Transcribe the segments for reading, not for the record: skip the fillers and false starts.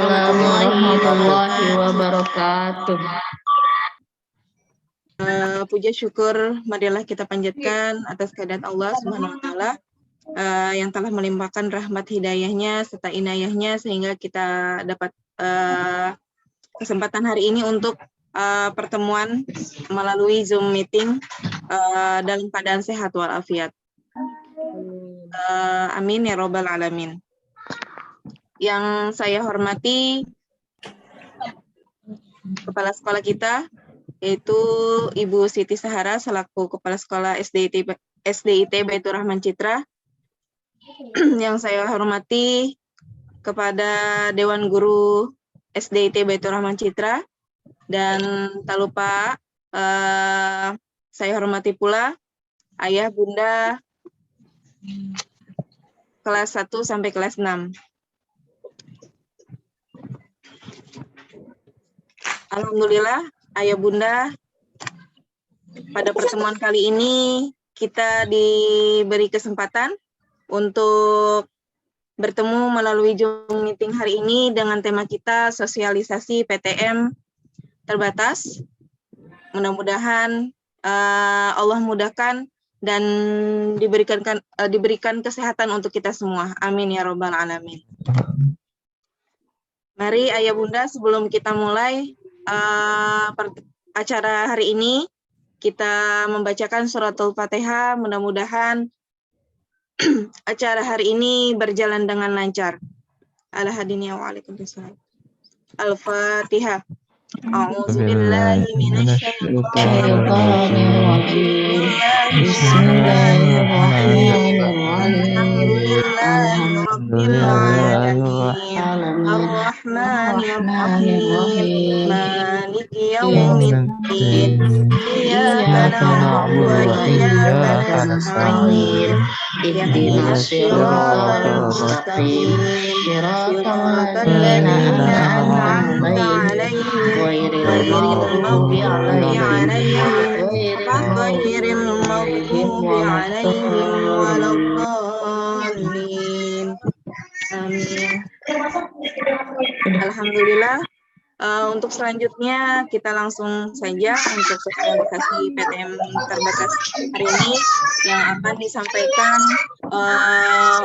warahmatullahi wabarakatuh. Puja syukur marilah kita panjatkan atas kehadirat Allah Subhanahu wa taala yang telah melimpahkan rahmat hidayahnya serta inayahnya sehingga kita dapat kesempatan hari ini untuk pertemuan melalui Zoom meeting dalam keadaan sehat walafiat. Amin ya robbal alamin. Yang saya hormati kepala sekolah kita, yaitu Ibu Siti Sahara selaku Kepala Sekolah SDIT Baitur Rahman Citra. Yang saya hormati kepada Dewan Guru SDIT Baitur Rahman Citra, dan tak lupa saya hormati pula ayah bunda kelas 1 sampai kelas 6. Alhamdulillah, ayah bunda, pada pertemuan kali ini kita diberi kesempatan untuk bertemu melalui Zoom meeting hari ini dengan tema kita sosialisasi PTM terbatas. Mudah-mudahan Allah mudahkan dan diberikan kesehatan untuk kita semua. Amin ya robbal alamin. Mari ayah bunda, sebelum kita mulai acara hari ini, kita membacakan suratul Fatihah. Mudah-mudahan acara hari ini berjalan dengan lancar. Al-hadini wa'alaikumussalam. Al-Fatihah. A'udzubillahi minasyaitonir rajim. Bismillahirrahmanirrahim. Alhamdulillahirabbil alamin. Ar-Rahmanir-Rahim. Maliki yaumiddin. Iyyaka na'budu wa iyyaka nasta'in. Ihdinas siratal mustaqim. Siratal ladzina an'amta 'alaihim ghairil maghdubi 'alaihim waladdallin. Amin. Alhamdulillah. Untuk selanjutnya kita langsung saja untuk sosialisasi PTM terbatas hari ini yang akan disampaikan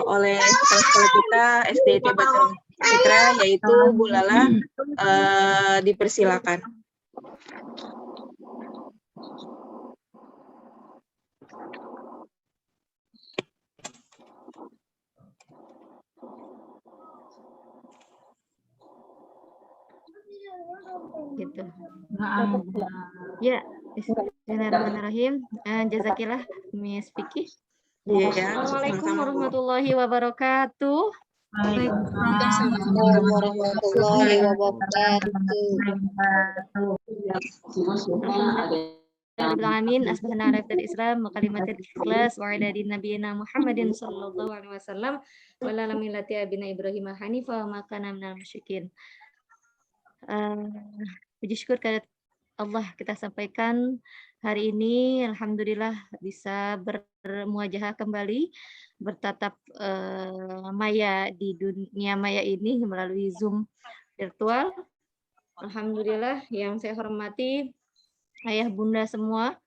oleh kepala sekolah kita SDIT Baitur Citra, yaitu Bu Lala. Dipersilakan. Gitu. Ya, bismillahirrahmanirrahim. Jazakillah Miss Vicky. Assalamualaikum warahmatullahi wabarakatuh. Waalaikumsalam warahmatullahi wabarakatuh. Amin. Asbahna ala Islam wa kalimatul ikhlas wa ala nabiyina Muhammadin sallallahu alaihi wasallam wa ala millati abina Ibrahim hanifa wa ma kana minal musyrikin. Puji syukur kepada Allah kita sampaikan hari ini, alhamdulillah bisa bermuajahah kembali, bertatap maya di dunia maya ini melalui Zoom virtual. Alhamdulillah, yang saya hormati ayah bunda semua,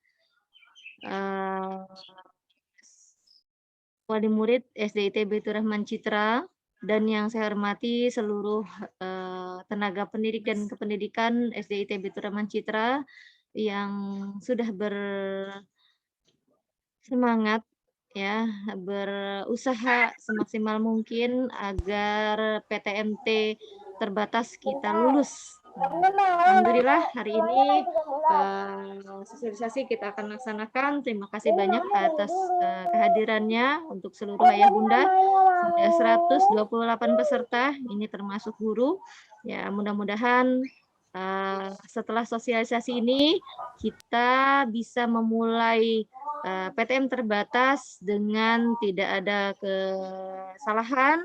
wali murid SDIT Baitur Rahman Citra, dan yang saya hormati seluruh tenaga pendidik dan kependidikan SDIT Baitur Rahman Citra yang sudah bersemangat ya, berusaha semaksimal mungkin agar PTMT terbatas kita lulus. Alhamdulillah hari ini sosialisasi kita akan laksanakan. Terima kasih banyak atas kehadirannya untuk seluruh ayah bunda. Sudah 128 peserta, ini termasuk guru. Ya, mudah-mudahan setelah sosialisasi ini kita bisa memulai PTM terbatas dengan tidak ada kesalahan.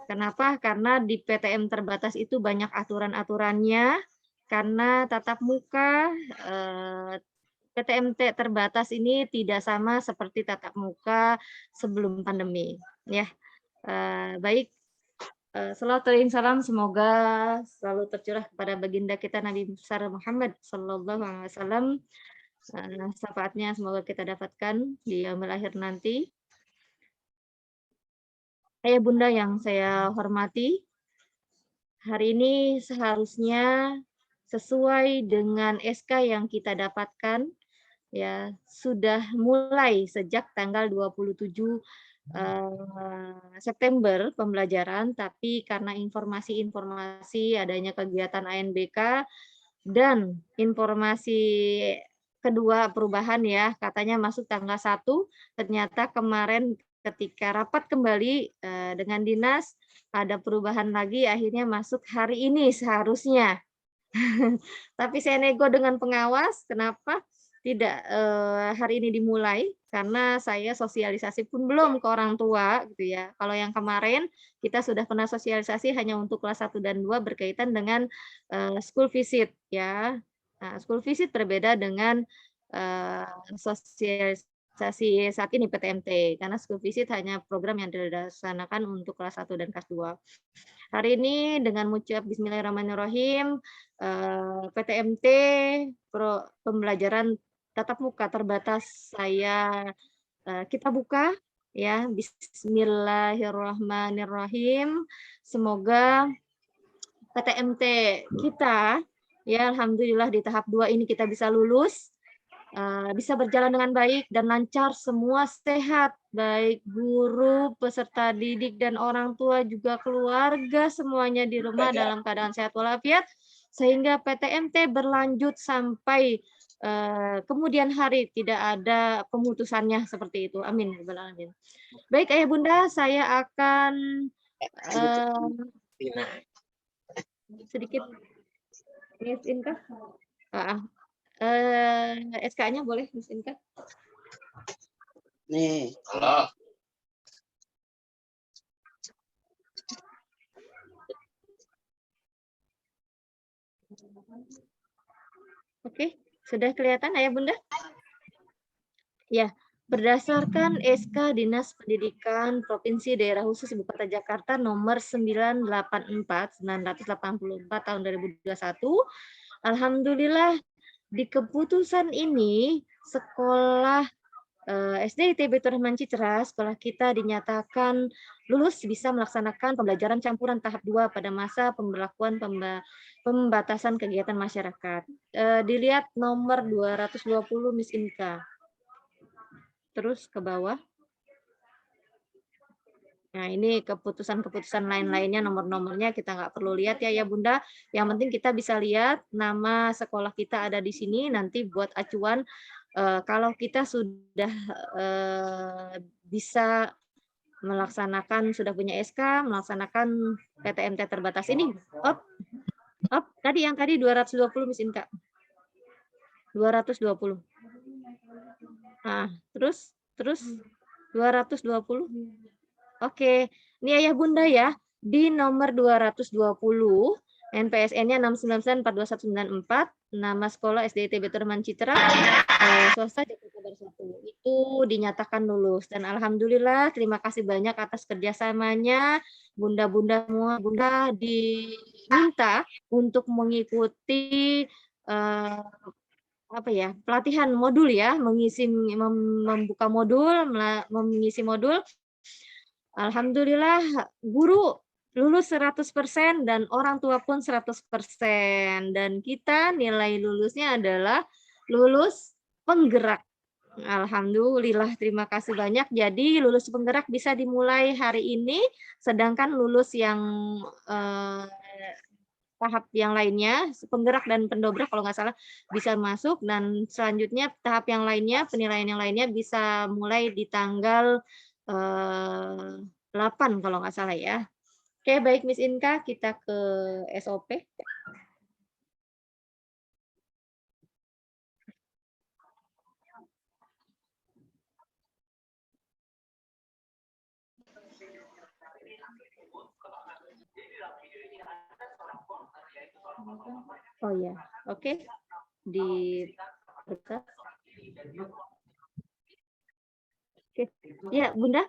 Kenapa? Karena di PTM terbatas itu banyak aturan-aturannya, karena tatap muka PTMT terbatas ini tidak sama seperti tatap muka sebelum pandemi. Ya, baik. Salawat dan salam semoga selalu tercurah kepada baginda kita Nabi besar Muhammad Sallallahu Alaihi Wasallam. Syafaatnya semoga kita dapatkan di yaumil akhir nanti. Ayah bunda yang saya hormati, hari ini seharusnya sesuai dengan SK yang kita dapatkan, ya sudah mulai sejak tanggal 27 September pembelajaran, tapi karena informasi-informasi adanya kegiatan ANBK dan informasi kedua perubahan ya, katanya masuk tanggal 1, ternyata kemarin ketika rapat kembali dengan dinas ada perubahan lagi, akhirnya masuk hari ini seharusnya. Tapi saya nego dengan pengawas, kenapa tidak hari ini dimulai? Karena saya sosialisasi pun belum ke orang tua, gitu ya. Kalau yang kemarin kita sudah pernah sosialisasi hanya untuk kelas 1 dan 2 berkaitan dengan school visit, ya. Nah, school visit berbeda dengan sosialisasi saat ini PTMT, karena school visit hanya program yang dilaksanakan untuk kelas 1 dan kelas 2. Hari ini dengan mengucap Bismillahirrahmanirrahim, PTMT pembelajaran tatap muka terbatas kita buka ya. Bismillahirrahmanirrahim. Semoga PTMT kita ya alhamdulillah di tahap 2 ini kita bisa lulus. Bisa berjalan dengan baik dan lancar, semua sehat, baik guru, peserta didik, dan orang tua, juga keluarga semuanya di rumah dalam keadaan sehat walafiat, sehingga PTMT berlanjut sampai kemudian hari, tidak ada pemutusannya seperti itu. Amin. Baik Ayah Bunda, saya akan sedikit Miss Inka. SK-nya boleh Miss Inka? Nih. Oke, sudah kelihatan Ayah Bunda? Ya, berdasarkan SK Dinas Pendidikan Provinsi Daerah Khusus Ibu Kota Jakarta nomor 984 tahun 2021, alhamdulillah di keputusan ini sekolah SD ITB Turahman Citra, sekolah kita dinyatakan lulus bisa melaksanakan pembelajaran campuran tahap 2 pada masa pemberlakuan pembatasan kegiatan masyarakat. Dilihat nomor 220 Miss Inka. Terus ke bawah. Nah, ini keputusan-keputusan lain-lainnya, nomor-nomornya kita nggak perlu lihat ya Bunda. Yang penting kita bisa lihat nama sekolah kita ada di sini, nanti buat acuan kalau kita sudah bisa melaksanakan, sudah punya SK, melaksanakan PTMT terbatas ini. Tadi yang tadi 220 Miss Inka. 220. Nah, terus 220. Oke, ini Ayah Bunda ya, di nomor 220, NPSN-nya 6994294, nama sekolah SD ITB Turahman Citra, swasta Jakarta Barat 1. Itu dinyatakan lulus. Dan alhamdulillah, terima kasih banyak atas kerjasamanya. Bunda-bunda semua, Bunda diminta untuk mengikuti pelatihan modul ya, membuka modul, mengisi modul. Alhamdulillah guru lulus 100% dan orang tua pun 100%, dan kita nilai lulusnya adalah lulus penggerak. Alhamdulillah, terima kasih banyak. Jadi lulus penggerak bisa dimulai hari ini, sedangkan lulus yang tahap yang lainnya, penggerak dan pendobrak kalau nggak salah bisa masuk, dan selanjutnya tahap yang lainnya, penilaian yang lainnya bisa mulai di tanggal 8 kalau nggak salah ya. Oke, baik Miss Inka, kita ke SOP. Oh ya, oke. Dibuka. Oke, ya Bunda.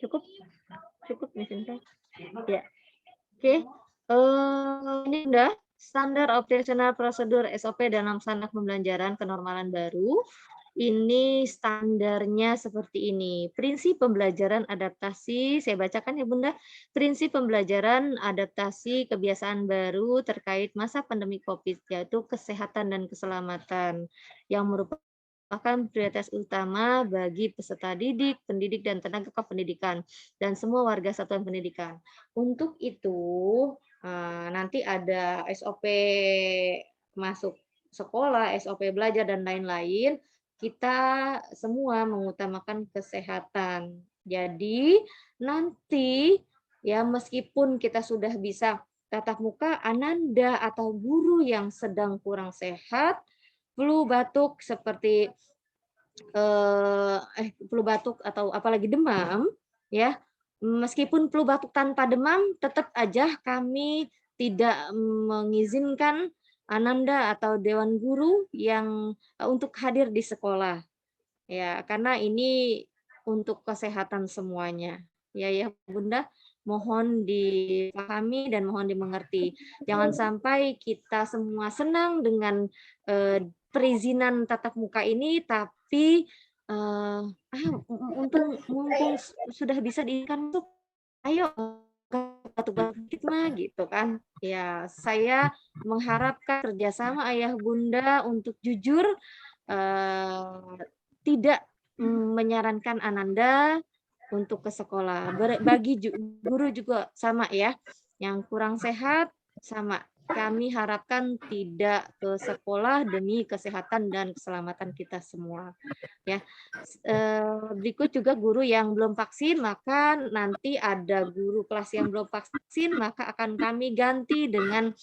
Cukup. Miss Inka. Ya. Oke. Ini udah standar operasional prosedur SOP dalam standar pembelajaran kenormalan baru. Ini standarnya seperti ini. Prinsip pembelajaran adaptasi, saya bacakan ya Bunda. Prinsip pembelajaran adaptasi kebiasaan baru terkait masa pandemi COVID, yaitu kesehatan dan keselamatan, yang merupakan prioritas utama bagi peserta didik, pendidik, dan tenaga kependidikan, dan semua warga satuan pendidikan. Untuk itu, nanti ada SOP masuk sekolah, SOP belajar, dan lain-lain. Kita semua mengutamakan kesehatan. Jadi nanti ya meskipun kita sudah bisa tatap muka, Ananda atau guru yang sedang kurang sehat, flu batuk seperti flu batuk atau apalagi demam, ya meskipun flu batuk tanpa demam, tetap aja kami tidak mengizinkan Ananda atau Dewan Guru yang untuk hadir di sekolah. Ya, karena ini untuk kesehatan semuanya. Ya Bunda, mohon dipahami dan mohon dimengerti. Jangan sampai kita semua senang dengan perizinan tatap muka ini, tapi mumpung sudah bisa diizinkan masuk, ayo batuk-batuk mah gitu kan. Ya, saya mengharapkan kerjasama ayah bunda untuk jujur, tidak menyarankan Ananda untuk ke sekolah. Bagi guru juga sama ya, yang kurang sehat sama. Kami harapkan tidak ke sekolah demi kesehatan dan keselamatan kita semua. Ya, berikut juga guru yang belum vaksin, maka nanti ada guru kelas yang belum vaksin, maka akan kami ganti dengan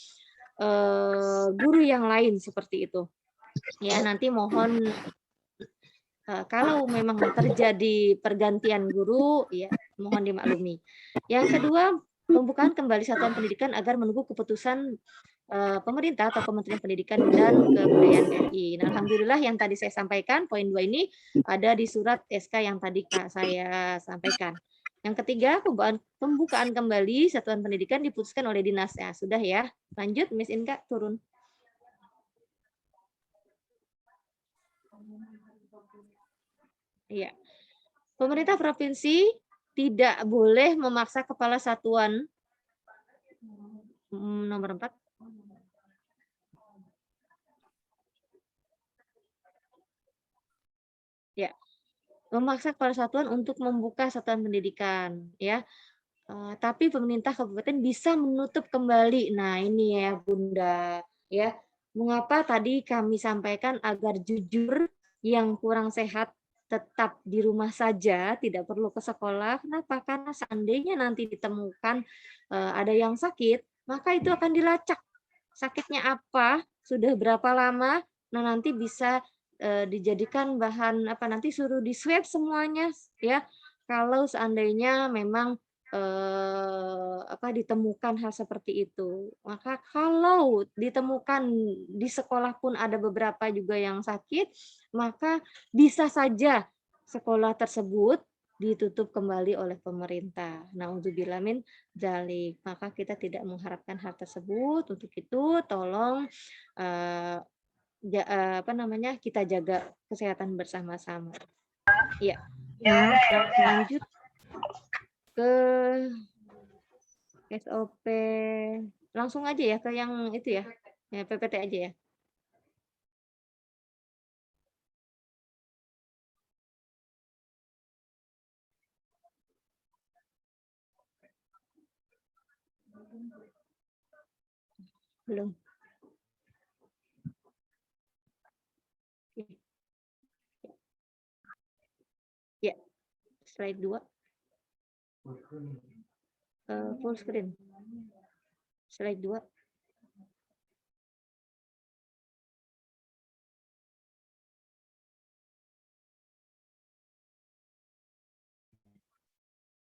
guru yang lain seperti itu. Ya, nanti mohon kalau memang terjadi pergantian guru, ya mohon dimaklumi. Yang kedua, pembukaan kembali satuan pendidikan agar menunggu keputusan pemerintah atau Kementerian Pendidikan dan Kebudayaan RI. Nah, alhamdulillah yang tadi saya sampaikan, poin 2 ini ada di surat SK yang tadi saya sampaikan. Yang ketiga, pembukaan kembali satuan pendidikan diputuskan oleh dinas. Ya, sudah ya. Lanjut, Miss Inka, turun. Iya. Pemerintah provinsi tidak boleh memaksa kepala satuan nomor 4. Ya. Memaksa kepala satuan untuk membuka satuan pendidikan, ya. Tapi pemerintah kabupaten bisa menutup kembali. Nah, ini ya Bunda, ya. Mengapa tadi kami sampaikan agar jujur yang kurang sehat tetap di rumah saja, tidak perlu ke sekolah. Kenapa? Karena seandainya nanti ditemukan ada yang sakit, maka itu akan dilacak. Sakitnya apa? Sudah berapa lama? Nah, nanti bisa dijadikan bahan apa, nanti suruh di swab semuanya ya. Kalau seandainya memang ditemukan hal seperti itu, maka kalau ditemukan di sekolah pun ada beberapa juga yang sakit, maka bisa saja sekolah tersebut ditutup kembali oleh pemerintah. Nauzubillah min dzalik. Maka kita tidak mengharapkan hal tersebut. Untuk itu tolong kita jaga kesehatan bersama-sama. Ya. Lanjut ke SOP. Langsung aja ya ke yang itu ya. Ya, PPT aja ya. Belum. Ya, slide 2. Full screen. Slide 2.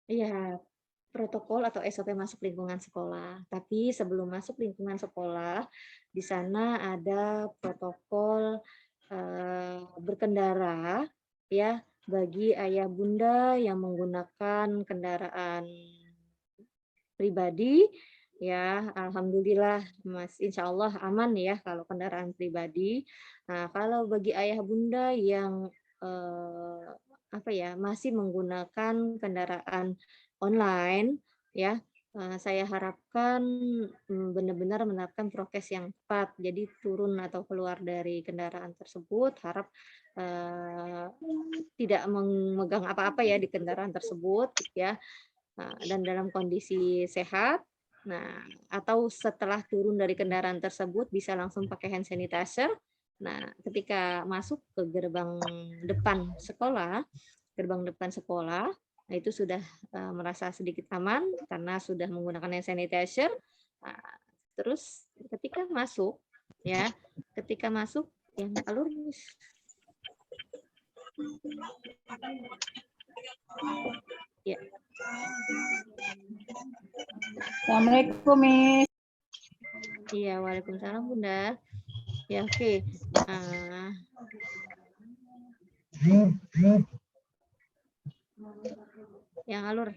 Iya, protokol atau SOP masuk lingkungan sekolah. Tapi sebelum masuk lingkungan sekolah, di sana ada protokol berkendara ya bagi ayah bunda yang menggunakan kendaraan pribadi, ya alhamdulillah Mas, insya Allah aman ya kalau kendaraan pribadi. Nah, kalau bagi ayah bunda yang apa ya, masih menggunakan kendaraan online ya, saya harapkan benar-benar menerapkan prokes yang tepat. Jadi turun atau keluar dari kendaraan tersebut, harap tidak memegang apa-apa ya di kendaraan tersebut ya. Dan dalam kondisi sehat. Nah, atau setelah turun dari kendaraan tersebut bisa langsung pakai hand sanitizer. Nah, ketika masuk ke gerbang depan sekolah, nah itu sudah merasa sedikit aman karena sudah menggunakan hand sanitizer. Nah, terus ketika masuk yang alur ya. Assalamualaikum, Miss. Iya, waalaikumsalam Bunda. Ya, oke. Yang alur.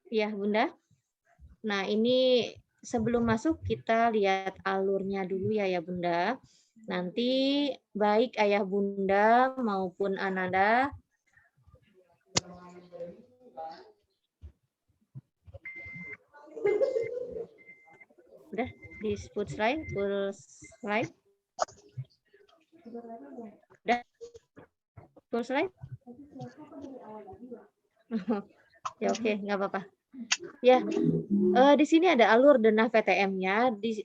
Ya, Bunda. Nah, ini sebelum masuk kita lihat alurnya dulu ya Bunda. Nanti baik ayah bunda maupun Ananda udah di full slide. Udah full slide. Ya oke, nggak apa-apa. Ya, di sini ada alur denah PTM-nya. Di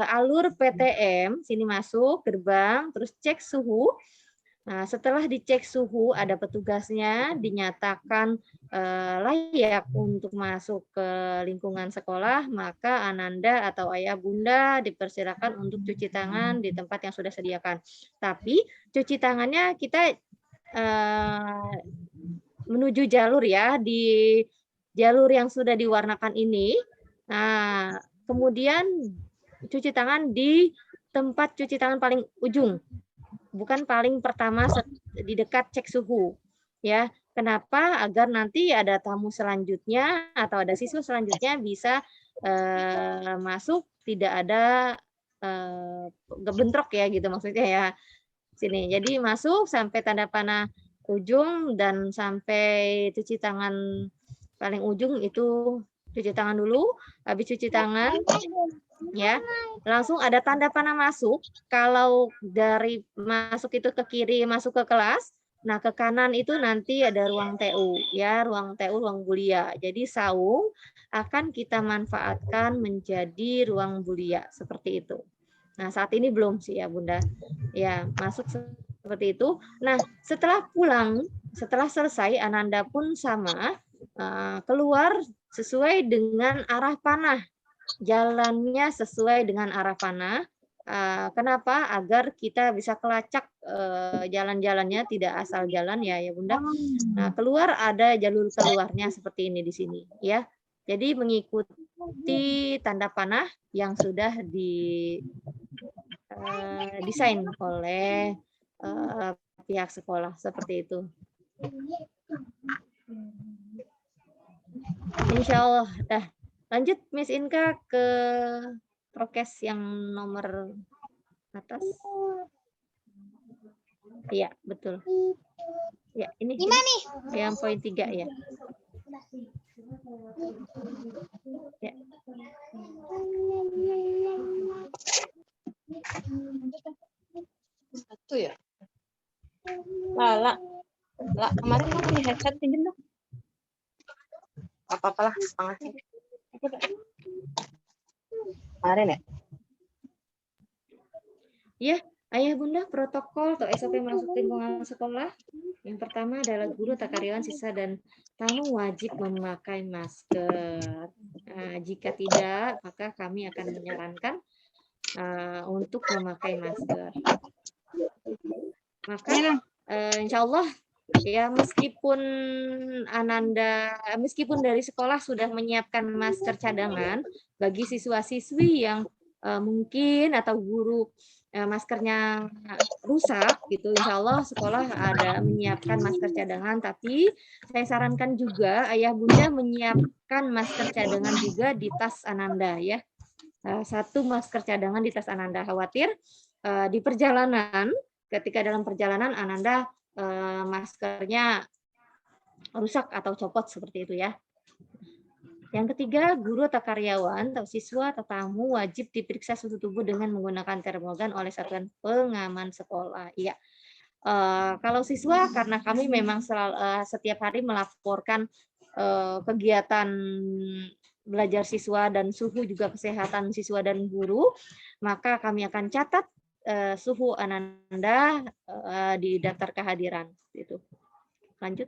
alur PTM sini masuk gerbang, terus cek suhu. Nah, setelah dicek suhu, ada petugasnya, dinyatakan layak untuk masuk ke lingkungan sekolah, maka Ananda atau ayah bunda dipersilakan untuk cuci tangan di tempat yang sudah sediakan. Tapi cuci tangannya kita menuju jalur ya, di jalur yang sudah diwarnakan ini. Nah, kemudian cuci tangan di tempat cuci tangan paling ujung, bukan paling pertama di dekat cek suhu. Ya, kenapa? Agar nanti ada tamu selanjutnya atau ada siswa selanjutnya bisa masuk tidak ada bentrok ya gitu maksudnya ya. Sini. Jadi masuk sampai tanda panah ujung dan sampai cuci tangan paling ujung itu cuci tangan dulu. Habis cuci tangan ya langsung ada tanda panah masuk. Kalau dari masuk itu ke kiri masuk ke kelas, nah ke kanan itu nanti ada ruang TU ya, ruang TU, ruang bulia. Jadi saung akan kita manfaatkan menjadi ruang bulia seperti itu. Nah, saat ini belum sih ya Bunda. Ya, masuk seperti itu. Nah, setelah pulang, setelah selesai Ananda pun sama keluar sesuai dengan arah panah. Jalannya sesuai dengan arah panah. Kenapa? Agar kita bisa kelacak jalan-jalannya, tidak asal jalan ya Bunda. Nah, keluar ada jalur keluarnya seperti ini di sini ya. Jadi mengikuti tanda panah yang sudah desain oleh pihak sekolah seperti itu. Insya Allah. Dah. Lanjut Miss Inka ke prokes yang nomor atas. Iya, betul. Ya, ini yang poin 3 ya. Ya. Satu ya. Lala, kemarin kamu punya headset pinjem dong. Apa-apalah, setengah sih. Kemarin ya. Ya, ayah bunda protokol atau SOP masuk lingkungan sekolah. Yang pertama adalah guru, karyawan, siswa dan tamu wajib memakai masker. Jika tidak, maka kami akan menyarankan untuk memakai masker. Maka insya Allah ya, meskipun dari sekolah sudah menyiapkan masker cadangan bagi siswa-siswi yang mungkin atau guru maskernya rusak gitu, insya Allah sekolah ada menyiapkan masker cadangan, tapi saya sarankan juga ayah bunda menyiapkan masker cadangan juga di tas Ananda ya. Satu masker cadangan di tas Ananda, khawatir di perjalanan, ketika dalam perjalanan Ananda maskernya rusak atau copot seperti itu ya. Yang ketiga, guru atau karyawan atau siswa atau tamu wajib diperiksa suhu tubuh dengan menggunakan termogan oleh satuan pengaman sekolah. Iya. Kalau siswa, karena kami memang setiap hari melaporkan kegiatan belajar siswa dan suhu juga kesehatan siswa dan guru, maka kami akan catat suhu Ananda di daftar kehadiran. Itu. Lanjut.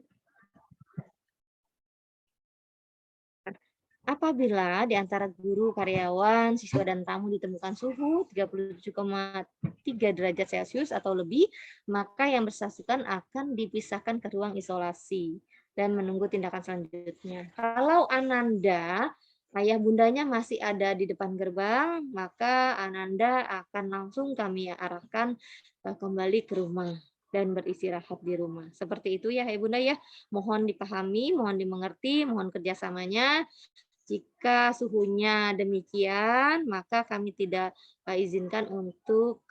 Apabila di antara guru, karyawan, siswa, dan tamu ditemukan suhu 37,3 derajat Celcius atau lebih, maka yang bersangkutan akan dipisahkan ke ruang isolasi dan menunggu tindakan selanjutnya. Kalau Ananda, ayah bundanya masih ada di depan gerbang, maka Ananda akan langsung kami arahkan kembali ke rumah dan beristirahat di rumah. Seperti itu ya, Ibu Bunda ya. Mohon dipahami, mohon dimengerti, mohon kerjasamanya. Jika suhunya demikian, maka kami tidak izinkan untuk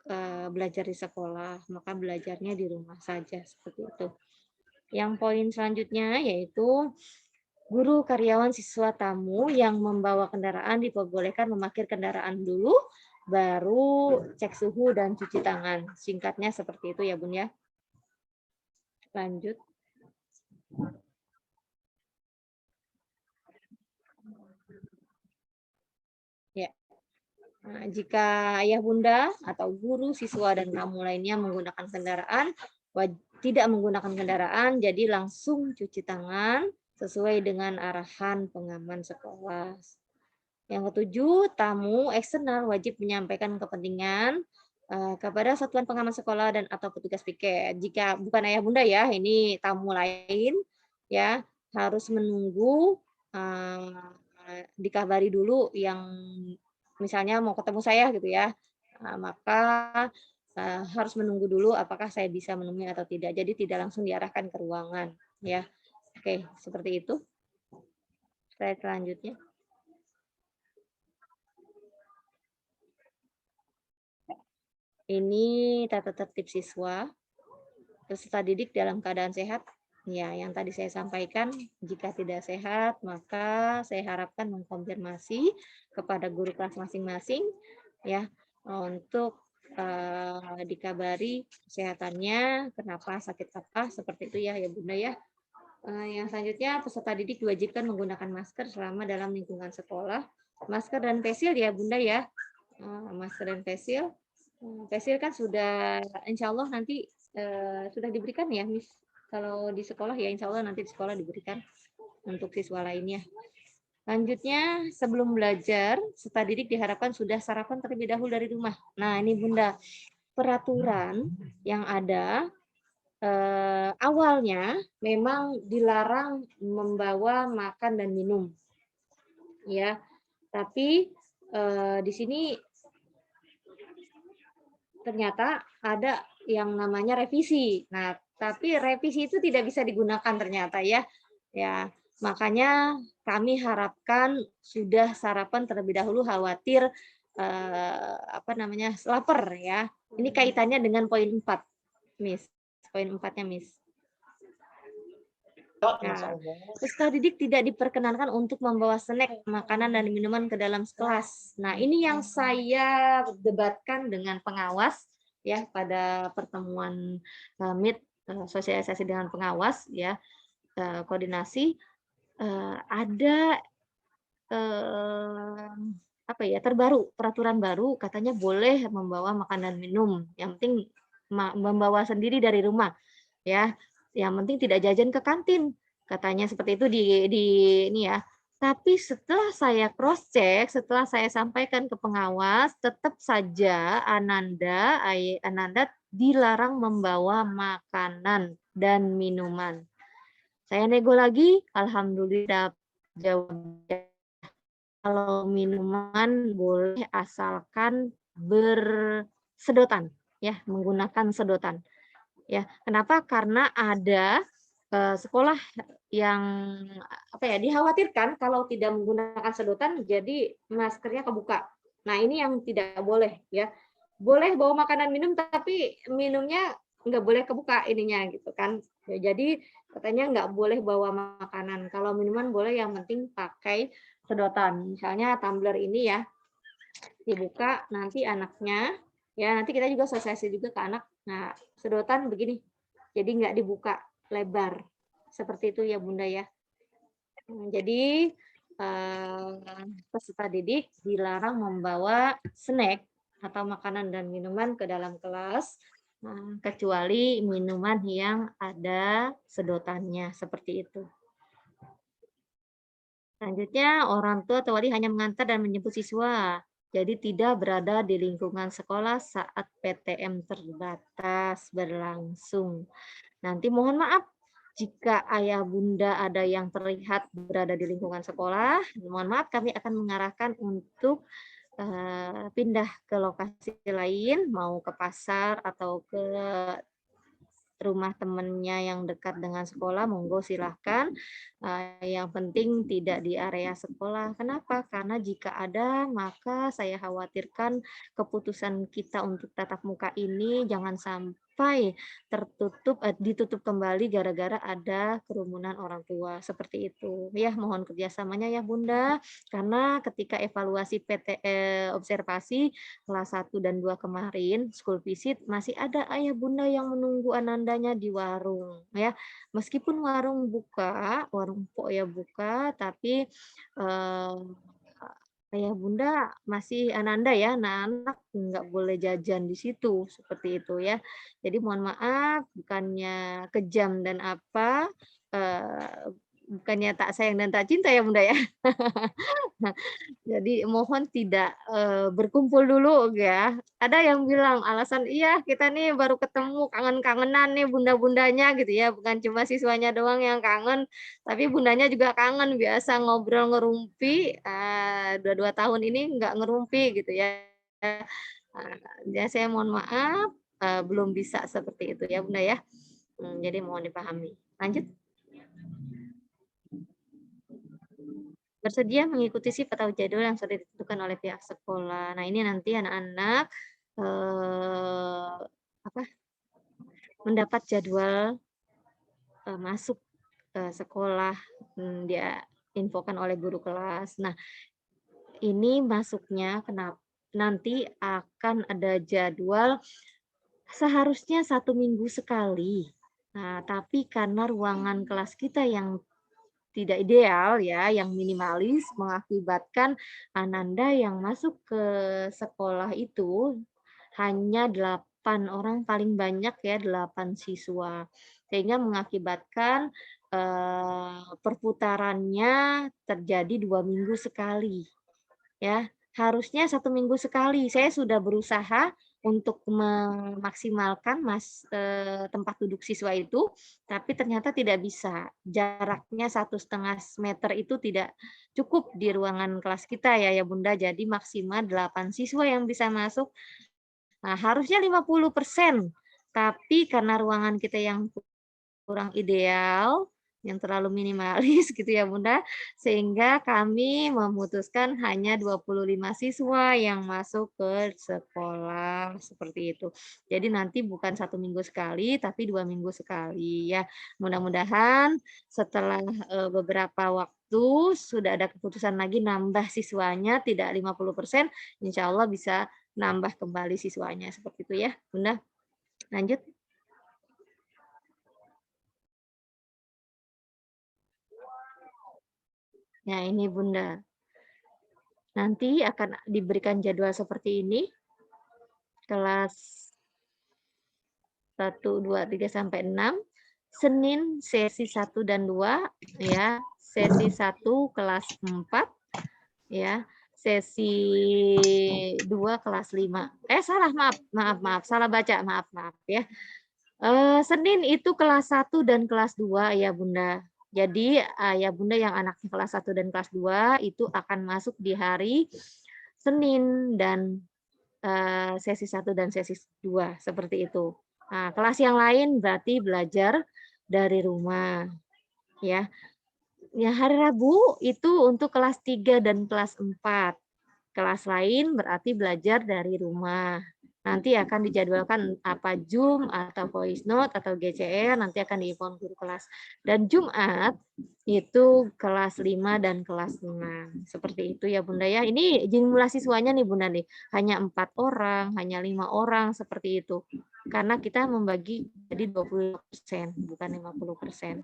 belajar di sekolah, maka belajarnya di rumah saja, seperti itu. Yang poin selanjutnya yaitu guru, karyawan, siswa, tamu yang membawa kendaraan diperbolehkan memarkir kendaraan dulu, baru cek suhu dan cuci tangan. Singkatnya seperti itu ya Bun ya. Lanjut. Ya. Nah, jika ayah bunda atau guru, siswa, dan tamu lainnya menggunakan kendaraan, tidak menggunakan kendaraan, jadi langsung cuci tangan sesuai dengan arahan pengaman sekolah. Yang ketujuh, tamu eksternal wajib menyampaikan kepentingan kepada satuan pengaman sekolah dan atau petugas piket. Jika bukan ayah bunda ya, ini tamu lain ya, harus menunggu dikabari dulu yang misalnya mau ketemu saya gitu ya, maka harus menunggu dulu apakah saya bisa menemui atau tidak. Jadi tidak langsung diarahkan ke ruangan ya. Oke, seperti itu. Slide selanjutnya. Ini tata tertib siswa peserta didik dalam keadaan sehat. Ya, yang tadi saya sampaikan, jika tidak sehat, maka saya harapkan mengkonfirmasi kepada guru kelas masing-masing ya untuk dikabari kesehatannya, kenapa, sakit apa, seperti itu ya Bunda ya. Yang selanjutnya, peserta didik diwajibkan menggunakan masker selama dalam lingkungan sekolah. Masker dan facial ya Bunda ya. Masker dan facial. Facial kan sudah, insya Allah nanti sudah diberikan ya, Miss. Kalau di sekolah ya, insya Allah nanti di sekolah diberikan untuk siswa lainnya. Lanjutnya, sebelum belajar, peserta didik diharapkan sudah sarapan terlebih dahulu dari rumah. Nah, ini Bunda, peraturan yang ada awalnya memang dilarang membawa makan dan minum, ya. Tapi di sini ternyata ada yang namanya revisi. Nah, tapi revisi itu tidak bisa digunakan ternyata ya. Ya, makanya kami harapkan sudah sarapan terlebih dahulu, khawatir lapar ya. Ini kaitannya dengan poin 4, Miss. Poin 4-nya, Miss. Nah, peserta didik tidak diperkenankan untuk membawa snack, makanan, dan minuman ke dalam kelas. Nah, ini yang saya debatkan dengan pengawas ya pada pertemuan meet sosialisasi dengan pengawas ya, koordinasi ada terbaru, peraturan baru katanya boleh membawa makanan minum, yang penting membawa sendiri dari rumah ya. Yang penting tidak jajan ke kantin, katanya seperti itu di ini ya. Tapi setelah saya cross check, setelah saya sampaikan ke pengawas, tetap saja Ananda dilarang membawa makanan dan minuman. Saya nego lagi, alhamdulillah jawabnya. Kalau minuman boleh asalkan bersedotan, ya, menggunakan sedotan. Ya, kenapa? Karena ada sekolah yang dikhawatirkan kalau tidak menggunakan sedotan jadi maskernya kebuka. Nah, ini yang tidak boleh ya. Boleh bawa makanan minum tapi minumnya nggak boleh kebuka ininya gitu kan. Ya, jadi katanya nggak boleh bawa makanan. Kalau minuman boleh, yang penting pakai sedotan. Misalnya tumbler ini ya dibuka, nanti anaknya ya, nanti kita juga sosialisasi juga ke anak. Nah, sedotan begini. Jadi nggak dibuka lebar. Seperti itu ya Bunda ya. Jadi peserta didik dilarang membawa snack atau makanan dan minuman ke dalam kelas, kecuali minuman yang ada sedotannya, seperti itu. Selanjutnya, orang tua atau wali hanya mengantar dan menjemput siswa. Jadi tidak berada di lingkungan sekolah saat PTM terbatas berlangsung. Nanti mohon maaf jika ayah bunda ada yang terlihat berada di lingkungan sekolah, mohon maaf kami akan mengarahkan untuk pindah ke lokasi lain, mau ke pasar atau ke rumah temannya yang dekat dengan sekolah, monggo silahkan. Yang penting tidak di area sekolah. Kenapa? Karena jika ada, maka saya khawatirkan keputusan kita untuk tatap muka ini jangan sampai ditutup kembali gara-gara ada kerumunan orang tua. Seperti itu. Ya, mohon kerjasamanya ya Bunda. Karena ketika evaluasi observasi kelas 1 dan 2 kemarin, school visit, masih ada ayah bunda yang menunggu anandanya di warung ya. Meskipun warung buka, warung pok ya buka, tapi ayah bunda masih ananda ya, anak-anak nggak boleh jajan di situ, seperti itu ya. Jadi mohon maaf, bukannya kejam dan apa, bukannya tak sayang dan tak cinta ya Bunda ya. Jadi mohon tidak berkumpul dulu ya. Ada yang bilang alasan, iya kita nih baru ketemu kangen-kangenan nih bunda-bundanya gitu ya. Bukan cuma siswanya doang yang kangen, tapi bundanya juga kangen. Biasa ngobrol ngerumpi, 2 tahun ini nggak ngerumpi gitu ya. Ya saya mohon maaf, belum bisa seperti itu ya Bunda ya. Jadi mohon dipahami. Lanjut. Bersedia mengikuti shift atau jadwal yang sudah ditentukan oleh pihak sekolah. Nah, ini nanti anak-anak mendapat jadwal masuk sekolah, dia infokan oleh guru kelas. Nah, ini masuknya nanti akan ada jadwal seharusnya 1 minggu sekali. Nah, tapi karena ruangan kelas kita yang tidak ideal ya, yang minimalis, mengakibatkan ananda yang masuk ke sekolah itu hanya 8 orang, paling banyak ya 8 siswa. Sehingga mengakibatkan perputarannya terjadi 2 minggu sekali. Ya, harusnya 1 minggu sekali. Saya sudah berusaha untuk memaksimalkan tempat duduk siswa itu, tapi ternyata tidak bisa. Jaraknya 1,5 meter itu tidak cukup di ruangan kelas kita ya Bunda. Jadi maksimal 8 siswa yang bisa masuk. Nah, harusnya 50%, tapi karena ruangan kita yang kurang ideal, yang terlalu minimalis gitu ya Bunda, sehingga kami memutuskan hanya 25 siswa yang masuk ke sekolah, seperti itu. Jadi nanti bukan 1 minggu sekali, tapi 2 minggu sekali ya. Mudah-mudahan setelah beberapa waktu sudah ada keputusan lagi nambah siswanya, tidak 50%, insya Allah bisa nambah kembali siswanya, seperti itu ya Bunda. Lanjut. Nah, ini Bunda. Nanti akan diberikan jadwal seperti ini. Kelas 1, 2, 3 sampai 6. Senin sesi 1 dan 2 ya. Sesi 1 kelas 4 ya. sesi 2 kelas 5. Salah, maaf, salah baca, maaf ya. Senin itu kelas 1 dan kelas 2 ya Bunda. Jadi ya Bunda yang anaknya kelas 1 dan kelas 2 itu akan masuk di hari Senin dan sesi 1 dan sesi 2 seperti itu. Nah, kelas yang lain berarti belajar dari rumah ya. Ya, hari Rabu itu untuk kelas 3 dan kelas 4. Kelas lain berarti belajar dari rumah. Nanti akan dijadwalkan apa Zoom atau voice note atau GCR, nanti akan diinform guru kelas. Dan Jumat itu kelas 5 dan kelas 6. Seperti itu ya Bunda ya. Ini jumlah siswanya nih Bunda nih. Hanya 4 orang, hanya 5 orang seperti itu. Karena kita membagi jadi 20%, bukan 50%.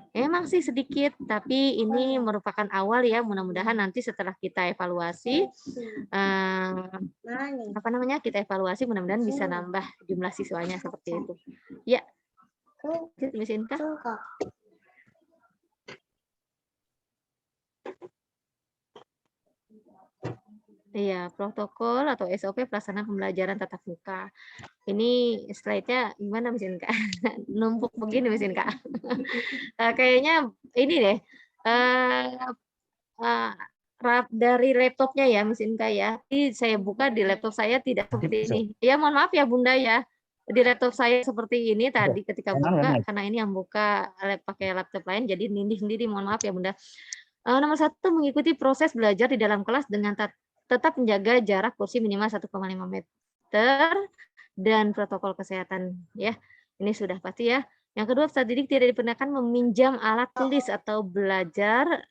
Emang sih sedikit, tapi ini merupakan awal ya. Mudah-mudahan nanti setelah kita evaluasi, kita evaluasi mudah-mudahan bisa nambah jumlah siswanya seperti itu. Ya, Miss Inka. Iya, protokol atau SOP pelaksanaan pembelajaran tatap muka. Ini slide-nya gimana Miss Inka? Numpuk begini Miss Inka. Kayaknya ini deh. Dari laptopnya ya Miss Inka ya. Jadi saya buka di laptop saya tidak seperti ini. Ya mohon maaf ya Bunda ya. Di laptop saya seperti ini tadi ketika buka, karena ini yang buka pakai laptop lain jadi nindih sendiri, mohon maaf ya Bunda. Nomor 1, mengikuti proses belajar di dalam kelas dengan tetap menjaga jarak kursi minimal 1,5 meter dan protokol kesehatan ya. Ini sudah pasti ya. Yang kedua, peserta didik tidak diperkenankan meminjam alat tulis atau belajar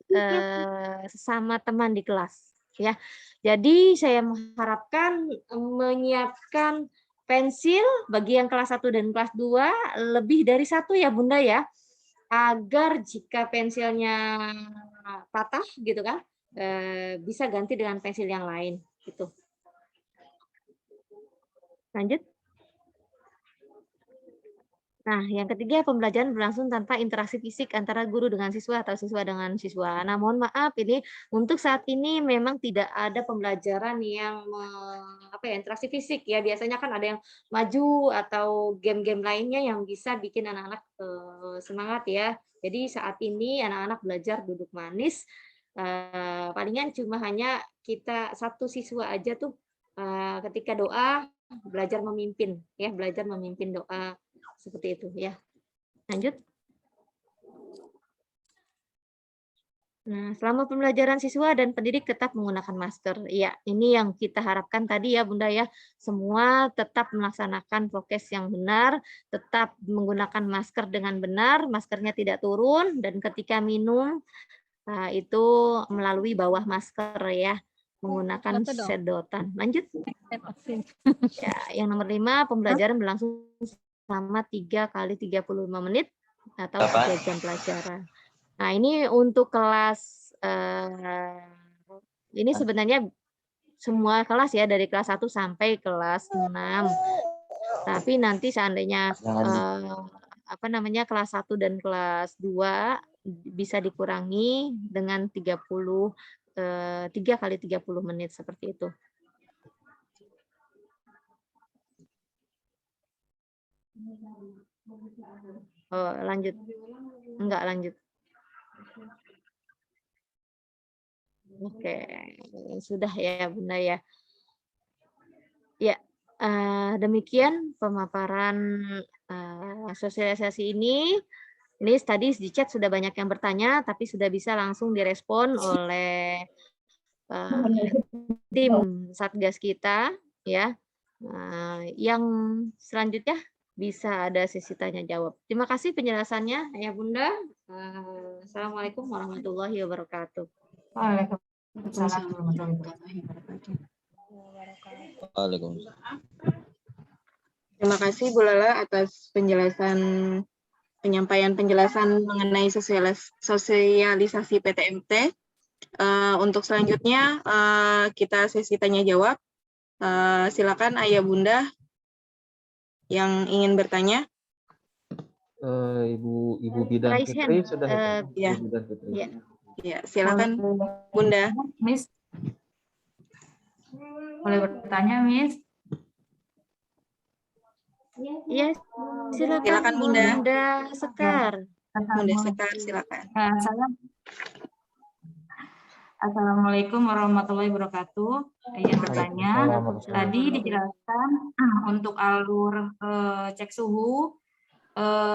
sesama teman di kelas ya. Jadi saya mengharapkan menyiapkan pensil bagi yang kelas 1 dan kelas 2 lebih dari 1 ya Bunda ya. Agar jika pensilnya patah gitu kan, bisa ganti dengan pensil yang lain gitu. Lanjut. Nah, yang ketiga, pembelajaran berlangsung tanpa interaksi fisik antara guru dengan siswa atau siswa dengan siswa. Nah, mohon maaf ini untuk saat ini memang tidak ada pembelajaran yang interaksi fisik ya. Biasanya kan ada yang maju atau game-game lainnya yang bisa bikin anak-anak semangat ya. Jadi saat ini anak-anak belajar duduk manis. Palingan cuma hanya kita satu siswa aja tuh ketika doa belajar memimpin ya, belajar memimpin doa. Seperti itu ya. Lanjut. Nah, selama pembelajaran siswa dan pendidik tetap menggunakan masker. Ya, ini yang kita harapkan tadi ya Bunda ya. Semua tetap melaksanakan prokes yang benar, tetap menggunakan masker dengan benar, maskernya tidak turun, dan ketika minum itu melalui bawah masker ya, menggunakan sedotan. Lanjut. Ya, yang nomor 5, pembelajaran berlangsung selama 3 kali 35 menit atau 3 jam pelajaran. Nah, ini untuk kelas ini sebenarnya semua kelas ya, dari kelas 1 sampai kelas 6. Tapi nanti seandainya kelas 1 dan kelas 2 bisa dikurangi dengan 3 kali 30 menit seperti itu. Oh, lanjut. Enggak lanjut. Oke, sudah ya Bunda ya. Ya, demikian pemaparan sosialisasi ini. Ini tadi di chat sudah banyak yang bertanya, tapi sudah bisa langsung direspon oleh tim Satgas kita ya. Yang selanjutnya bisa ada sesi tanya jawab. Terima kasih penjelasannya ya Bunda. Assalamualaikum warahmatullahi wabarakatuh. Waalaikumsalam warahmatullahi wabarakatuh. Waalaikumsalam. Terima kasih Bu Lala atas penyampaian penjelasan mengenai sosialisasi PTMT. Untuk selanjutnya kita sesi tanya jawab. Silakan Ayah Bunda yang ingin bertanya. Ibu Bidan Fitri sudah ya. Ibu Bidan Fitri. Ya, silakan Bunda. Miss. Boleh bertanya, Miss? Iya, silakan Silakan Bunda. Bunda Sekar. Bunda Sekar, silakan. Assalamualaikum warahmatullahi wabarakatuh. Izin bertanya, tadi dijelaskan untuk alur cek suhu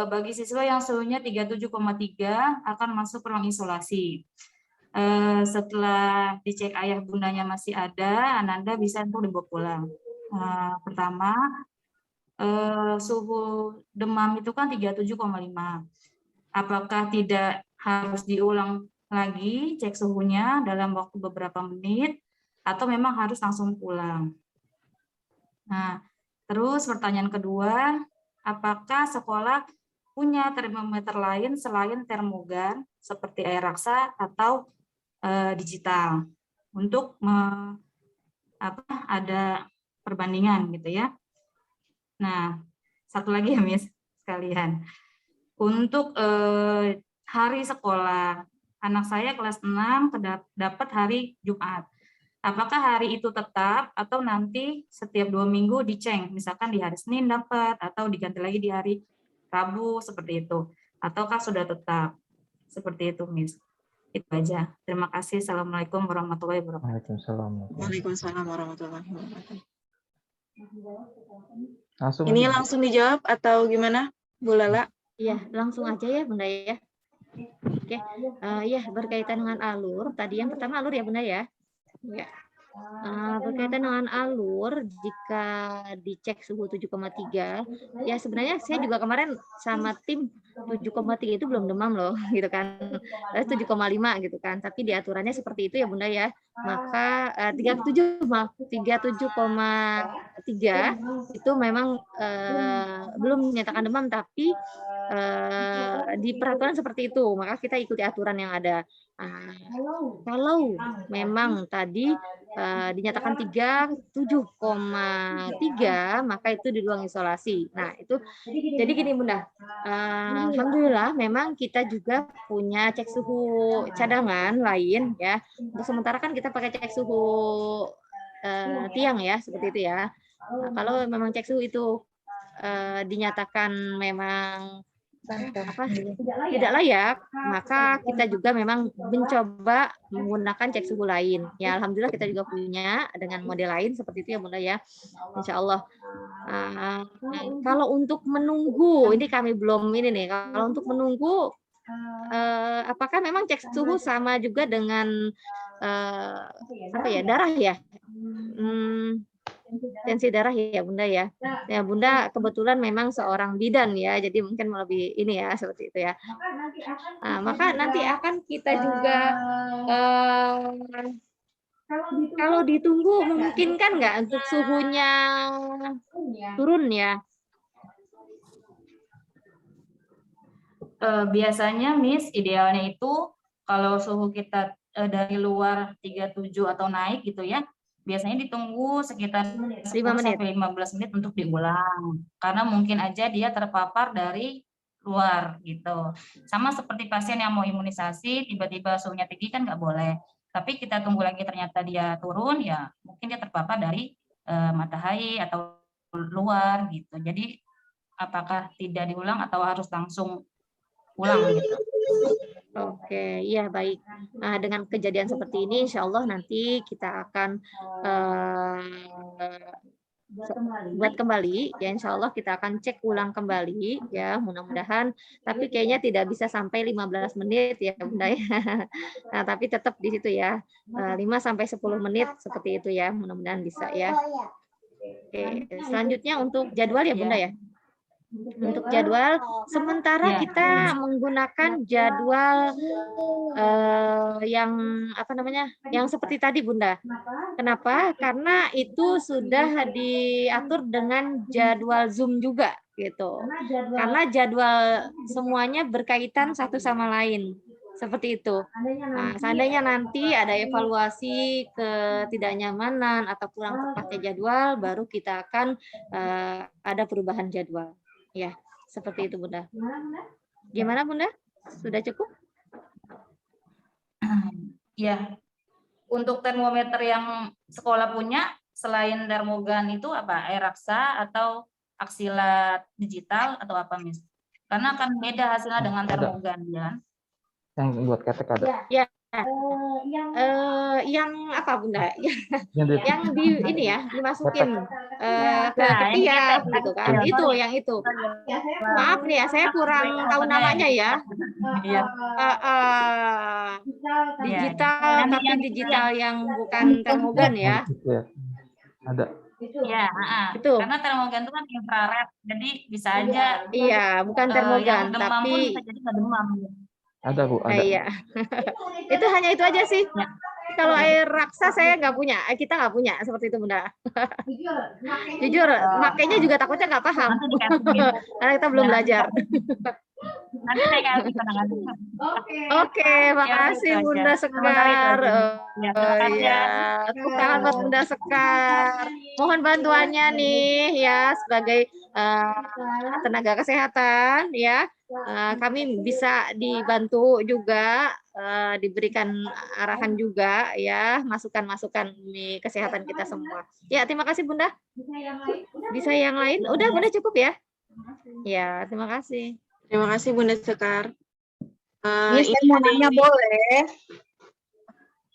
bagi siswa yang suhunya 37,3 akan masuk ruang isolasi. Setelah dicek ayah bundanya masih ada, Ananda bisa untuk dibawa pulang. Pertama, suhu demam itu kan 37,5. Apakah tidak harus diulang lagi cek suhunya dalam waktu beberapa menit atau memang harus langsung pulang? Nah, terus pertanyaan kedua, apakah sekolah punya termometer lain selain termogan seperti air raksa atau digital untuk ada perbandingan gitu ya? Nah, satu lagi ya Miss sekalian. Untuk hari sekolah, anak saya kelas 6 dapat hari Jumat. Apakah hari itu tetap atau nanti setiap 2 minggu dicek, misalkan di hari Senin dapat atau diganti lagi di hari Rabu seperti itu, ataukah sudah tetap seperti itu, Miss? Itu aja. Terima kasih. Assalamualaikum warahmatullahi wabarakatuh. Waalaikumsalam. Waalaikumsalam warahmatullahi wabarakatuh. Langsung Ini aja. langsung dijawab atau gimana, Bu Lala? Iya, langsung aja ya Bunda ya. Oke, ya berkaitan dengan alur. Tadi yang pertama alur ya Bunda ya. Ya. Berkaitan dengan alur, jika dicek suhu 7,3, ya sebenarnya saya juga kemarin sama tim 7,3 itu belum demam loh, gitu kan. 7,5 gitu kan. Tapi di aturannya seperti itu ya Bunda ya. Maka 37,3 itu memang belum menyatakan demam, tapi di peraturan seperti itu, maka kita ikuti aturan yang ada. Kalau memang tadi dinyatakan 7,3, maka itu di ruang isolasi. Nah, itu jadi gini Bunda, alhamdulillah memang kita juga punya cek suhu cadangan lain ya. Untuk sementara kan kita pakai cek suhu tiang ya, seperti itu ya. Nah, kalau memang cek suhu itu dinyatakan memang tidak layak, maka kita juga memang mencoba menggunakan cek suhu lain. Ya, alhamdulillah kita juga punya dengan model lain seperti itu ya Bunda ya. Insya Allah. Kalau untuk menunggu, ini kami belum ini nih. Kalau untuk menunggu, apakah memang cek suhu sama juga dengan darah ya? Tensi darah ya Bunda ya. Ya Bunda kebetulan memang seorang bidan ya, jadi mungkin lebih ini ya seperti itu ya. Maka nanti akan kita juga kalau ditunggu memungkinkan nggak untuk suhunya turun ya? Biasanya Miss idealnya itu kalau suhu kita dari luar 37 atau naik gitu ya, biasanya ditunggu sekitar 10 sampai 15 menit untuk diulang. Karena mungkin aja dia terpapar dari luar gitu. Sama seperti pasien yang mau imunisasi, tiba-tiba suhunya tinggi kan nggak boleh. Tapi kita tunggu lagi ternyata dia turun, ya mungkin dia terpapar dari matahari atau luar gitu. Jadi apakah tidak diulang atau harus langsung ulang gitu? Oke, iya baik. Nah, dengan kejadian seperti ini, insya Allah nanti kita akan buat kembali. Ya, insya Allah kita akan cek ulang kembali. Ya, mudah-mudahan. Tapi kayaknya tidak bisa sampai 15 menit ya, Bunda ya. Nah, tapi tetap di situ ya. 5 sampai 10 menit seperti itu ya. Mudah-mudahan bisa ya. Oke, selanjutnya untuk jadwal ya, Bunda ya. Untuk jadwal, sementara kita menggunakan jadwal yang yang seperti tadi Bunda. Kenapa? Karena itu sudah diatur dengan jadwal Zoom juga gitu. Karena jadwal semuanya berkaitan satu sama lain. Seperti itu. Nah, seandainya nanti ada evaluasi ketidaknyamanan atau kurang tepatnya jadwal, baru kita akan ada perubahan jadwal. Ya, seperti itu Bunda. Gimana Bunda? Sudah cukup? Ya, untuk termometer yang sekolah punya selain termogan itu apa? Aeraksa atau Axilat digital atau apa, Miss? Karena akan beda hasilnya dengan Ada. termogan, ya. Yang buat ketek ada. Ya. Yang apa Bunda? Yang di ini ya dimasukin ke Nah, yang ketiak ketek, gitu kan? ya, Itu sorry. yang itu. Maaf nih ya, saya kurang tahu Maksudnya namanya ya. Iya. Digital, Nanti tapi yang digital yang bukan termogan ya. Itu ya. Ada. Ya, Itu. karena termogan itu kan infrared, jadi bisa aja Iya, bukan termogan, yang demam tapi pun bisa jadi nggak demam. Ada Bu, ada. iya. Itu hanya itu aja sih. Ya. Kalau air raksa saya nggak punya, kita nggak punya seperti itu Bunda. Jujur, makainya juga takutnya nggak paham. Nanti dikasih gitu. Karena kita belum Ya, belajar. Nanti saya kasih penanganan. Oke, makasih itu aja. Bunda Sementara itu Sekar. aja. Ya, terima kasih ya. Tepuk tangan buat Bunda Sekar. Mohon bantuannya nih ya sebagai tenaga kesehatan ya. Kami bisa dibantu juga, diberikan arahan juga ya, masukan-masukan di kesehatan kita semua. Ya, terima kasih Bunda. Bisa yang lain? Udah Bunda cukup ya? Ya, terima kasih. Terima kasih Bunda Sekar. Miss, saya mau nanya boleh?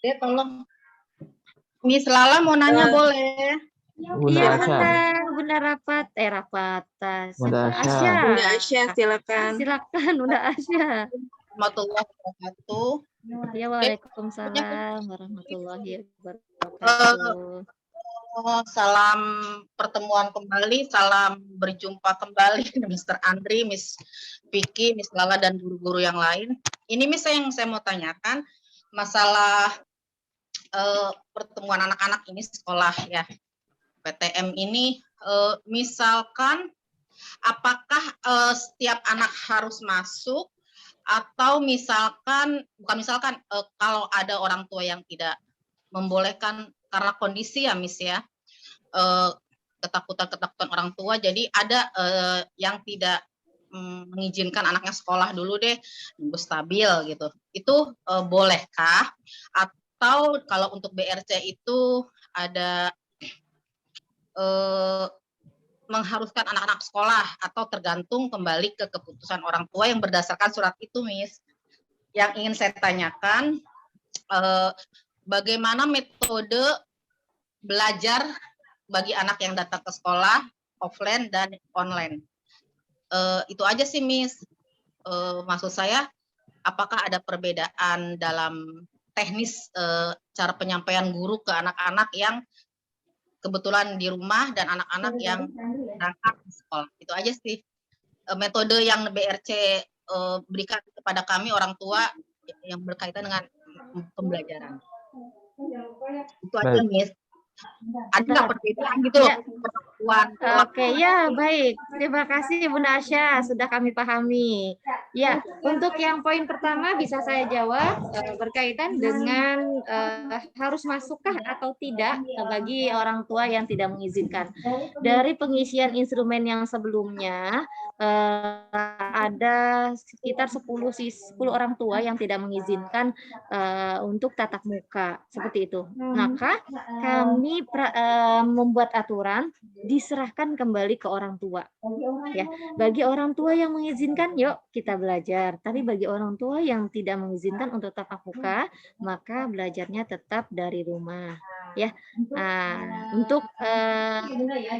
Ya, tolong. Miss Lala mau nanya boleh? Bunda Iya Asya. Bunda Rapata. Bunda Asya. Asya. Bunda Asya, silakan. Silakan Bunda Asya. Warahmatullahi wabarakatuh. Ya, waalaikumsalam warahmatullahi wabarakatuh. Salam pertemuan kembali, salam berjumpa kembali Mr. Andri, Miss Vicky, Miss Lala, dan guru-guru yang lain. Ini Miss yang saya mau tanyakan, masalah pertemuan anak-anak ini sekolah ya, PTM ini, misalkan apakah setiap anak harus masuk, atau misalkan, bukan misalkan, kalau ada orang tua yang tidak membolehkan karena kondisi ya Miss ya, ketakutan orang tua, jadi ada yang tidak mengizinkan anaknya sekolah dulu deh, nunggu stabil gitu. Itu bolehkah? Atau kalau untuk BRC itu ada mengharuskan anak-anak sekolah atau tergantung kembali ke keputusan orang tua yang berdasarkan surat itu, Miss? Yang ingin saya tanyakan, bagaimana metode belajar bagi anak yang datang ke sekolah offline dan online? Itu aja sih, Miss. Maksud saya, apakah ada perbedaan dalam teknis cara penyampaian guru ke anak-anak yang kebetulan di rumah dan anak-anak yang berangkat ke sekolah? Itu aja sih metode yang BRC berikan kepada kami orang tua yang berkaitan dengan pembelajaran. Itu aja, Miss. Ada nggak perbedaan gitu loh? Oke, ya baik. Terima kasih Bunda Asya, sudah kami pahami. Ya, untuk yang poin pertama bisa saya jawab berkaitan dengan harus masukkah atau tidak bagi orang tua yang tidak mengizinkan. Dari pengisian instrumen yang sebelumnya, ada sekitar 10 orang tua yang tidak mengizinkan untuk tatap muka, seperti itu. Maka kami membuat aturan diserahkan kembali ke orang tua. Ya, bagi orang tua yang mengizinkan, yuk kita belajar. Tapi bagi orang tua yang tidak mengizinkan untuk tatap muka, maka belajarnya tetap dari rumah. Ya, untuk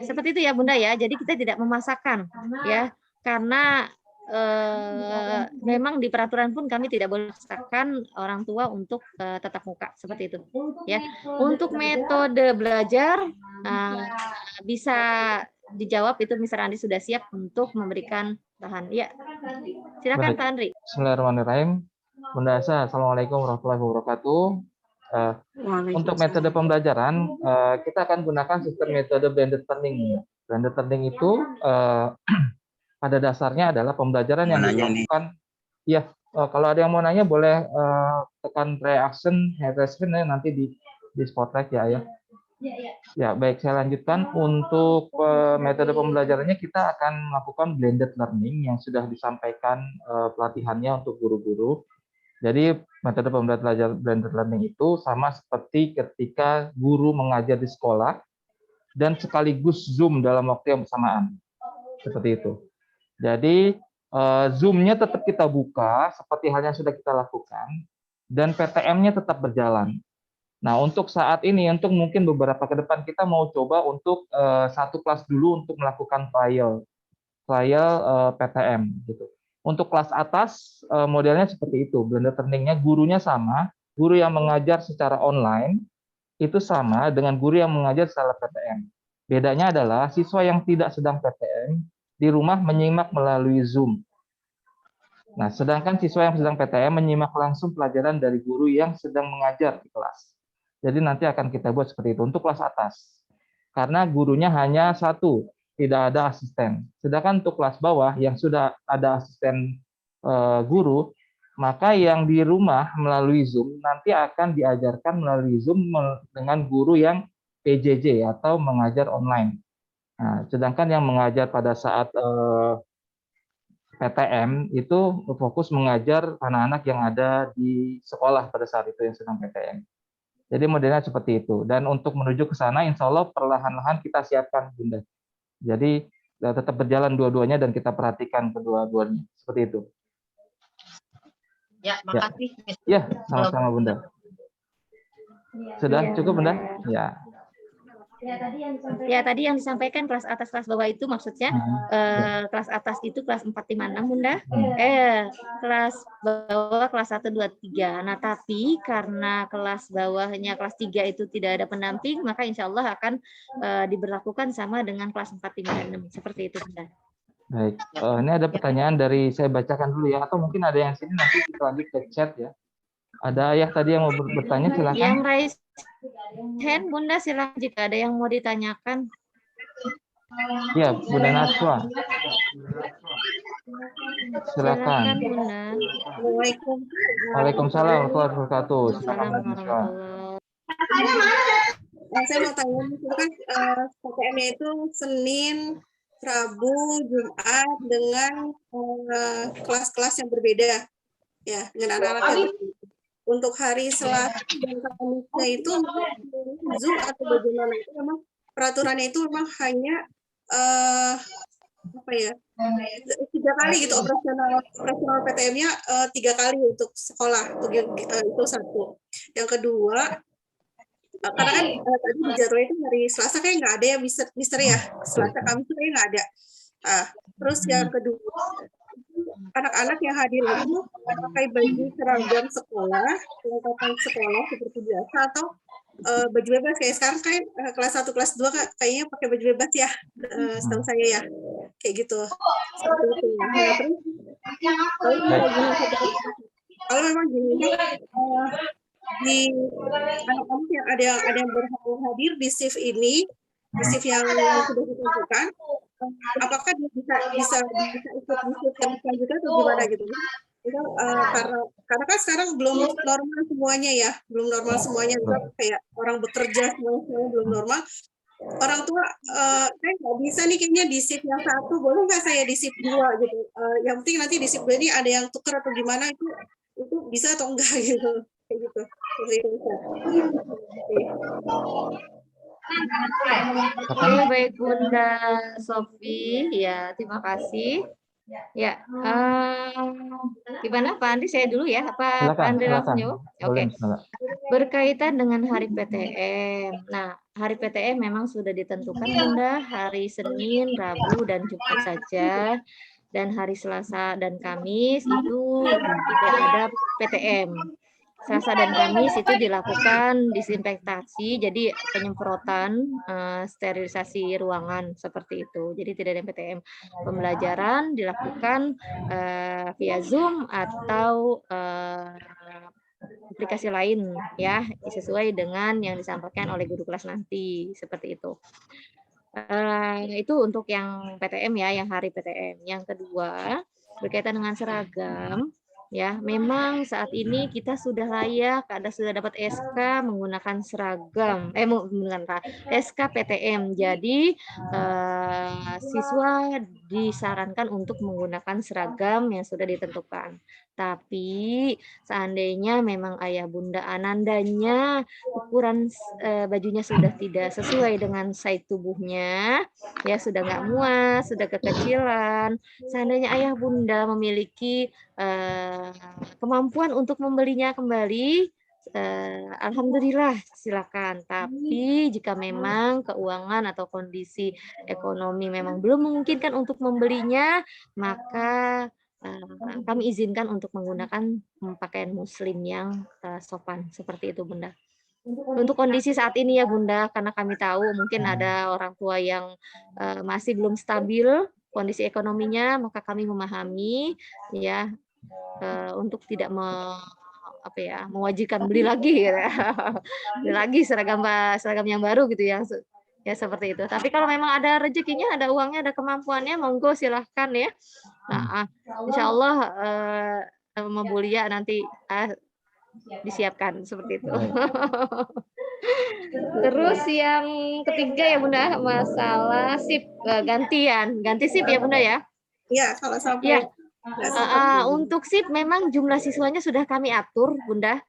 seperti itu ya Bunda ya. Jadi kita tidak memaksakan, ya, karena memang di peraturan pun kami tidak boleh memaksakan orang tua untuk tatap muka, seperti itu ya. Untuk metode belajar bisa dijawab itu Mr. Andri sudah siap untuk memberikan bahan. Ya, silakan Pak Andri. Bismillahirrahmanirrahim. Bunda Asa, Assalamualaikum warahmatullahi wabarakatuh. Untuk metode pembelajaran, kita akan gunakan sistem metode blended learning. Blended learning itu pada dasarnya adalah pembelajaran yang dilakukan. Ya, kalau ada yang mau nanya boleh tekan reaction, hand raising nanti di spotlight ya. Ya, baik, saya lanjutkan. Untuk metode pembelajarannya kita akan melakukan blended learning yang sudah disampaikan pelatihannya untuk guru-guru. Jadi metode pembelajaran blended learning itu sama seperti ketika guru mengajar di sekolah dan sekaligus Zoom dalam waktu yang bersamaan. Seperti itu. Jadi Zoom-nya tetap kita buka seperti halnya sudah kita lakukan dan PTM-nya tetap berjalan. Nah, untuk saat ini, untuk mungkin beberapa ke depan kita mau coba untuk satu kelas dulu untuk melakukan trial PTM gitu. Untuk kelas atas modelnya seperti itu, blended learning-nya gurunya sama, guru yang mengajar secara online itu sama dengan guru yang mengajar secara PTM. Bedanya adalah siswa yang tidak sedang PTM di rumah menyimak melalui Zoom. Nah, sedangkan siswa yang sedang PTM menyimak langsung pelajaran dari guru yang sedang mengajar di kelas. Jadi nanti akan kita buat seperti itu untuk kelas atas. Karena gurunya hanya satu, tidak ada asisten. Sedangkan untuk kelas bawah yang sudah ada asisten guru, maka yang di rumah melalui Zoom nanti akan diajarkan melalui Zoom dengan guru yang PJJ atau mengajar online. Nah, sedangkan yang mengajar pada saat PTM itu fokus mengajar anak-anak yang ada di sekolah pada saat itu yang sedang PTM. Jadi modelnya seperti itu. Dan untuk menuju ke sana, insya Allah perlahan-lahan kita siapkan, Bunda. Jadi tetap berjalan dua-duanya dan kita perhatikan kedua-duanya. Seperti itu. Ya, makasih. Ya, sama-sama, Bunda. Sudah cukup, Bunda? Ya. Ya, tadi yang disampaikan kelas atas, kelas bawah itu maksudnya kelas atas itu kelas 4, 5, 6, Bunda. Kelas bawah kelas 1, 2, 3. Nah, tapi karena kelas bawahnya kelas 3 itu tidak ada pendamping, maka insya Allah akan diberlakukan sama dengan kelas 4, 5, dan 6. Seperti itu, Bunda. Baik, ini ada pertanyaan dari, saya bacakan dulu ya, atau mungkin ada yang sini nanti kita lanjut ke chat ya. Ada ayah tadi yang mau bertanya, silakan. Yang raise hand, Bunda, silakan jika ada yang mau ditanyakan. Ya, Bunda Naswa. Silakan. Bunda. Waalaikumsalam warahmatullahi wabarakatuh. Saya mau tanya, itu kan PTM-nya itu Senin, Rabu, Jumat dengan kelas-kelas yang berbeda, ya, dengan anak-anak yang berbeda. Untuk hari Selasa dan Kamisnya itu Zoom atau bagaimana, itu memang peraturannya itu memang hanya 3 kali gitu, operasional PTM-nya 3 kali untuk sekolah, itu satu. Yang kedua, karena kan tadi di jadwal itu hari Selasa kayak nggak ada ya, Mister ya, Selasa Kamis kayak nggak ada. Terus yang kedua, anak-anak yang hadir itu pakai baju seragam sekolah, perlengkapan sekolah seperti biasa, atau baju bebas kayak sekarang kayak kelas 1, kelas 2 kayaknya pakai baju bebas ya, setahu saya ya, kayak gitu. Seperti itu. Nah, terus kalau memang gini, di anak-anak yang ada yang berhak hadir di shift ini, di shift yang sudah ditentukan, apakah dia bisa ikut di shift yang selanjutnya atau gimana gitu? Karena kan sekarang belum normal semuanya ya, belum normal semuanya, kayak orang bekerja semuanya belum normal. Orang tua saya nggak bisa nih kayaknya di shift yang 1, boleh nggak saya di shift 2 gitu? Yang penting nanti di shift 2 ini ada yang tukar atau gimana, itu bisa atau enggak gitu? Kayak gitu. Baik, Bunda Sofi, ya, terima kasih. Ya, gimana Pak Andri? Saya dulu ya, apa Pak Andri langsung jawab? Oke. Berkaitan dengan hari PTM. Nah, hari PTM memang sudah ditentukan, Bunda, hari Senin, Rabu, dan Jumat saja. Dan hari Selasa dan Kamis itu tidak ada PTM. Selasa dan Kamis itu dilakukan disinfektasi, jadi penyemprotan, sterilisasi ruangan seperti itu. Jadi tidak ada PTM. Pembelajaran dilakukan via Zoom atau aplikasi lain ya, sesuai dengan yang disampaikan oleh guru kelas nanti, seperti itu. Itu untuk yang PTM ya, yang hari PTM. Yang kedua, berkaitan dengan seragam. Ya, memang saat ini kita sudah layak, sudah dapat SK menggunakan seragam, menggunakan SK PTM. Jadi siswa disarankan untuk menggunakan seragam yang sudah ditentukan. Tapi seandainya memang ayah bunda anandanya ukuran bajunya sudah tidak sesuai dengan size tubuhnya, ya sudah nggak muat, sudah kekecilan. Seandainya ayah bunda memiliki kemampuan untuk membelinya kembali, alhamdulillah silakan. Tapi jika memang keuangan atau kondisi ekonomi memang belum memungkinkan untuk membelinya, maka kami izinkan untuk menggunakan pakaian muslim yang sopan seperti itu, Bunda. Untuk kondisi saat ini ya Bunda, karena kami tahu mungkin ada orang tua yang masih belum stabil kondisi ekonominya, maka kami memahami ya untuk tidak mewajibkan beli lagi ya. Beli lagi seragam yang baru gitu ya. Ya seperti itu. Tapi kalau memang ada rezekinya, ada uangnya, ada kemampuannya, monggo silahkan ya. Nah, insya Allah sama Bu Lia nanti disiapkan seperti itu. Terus yang ketiga ya Bunda, masalah sip ganti sip ya Bunda ya. Iya, kalau sampai untuk sip memang jumlah siswanya sudah kami atur Bunda.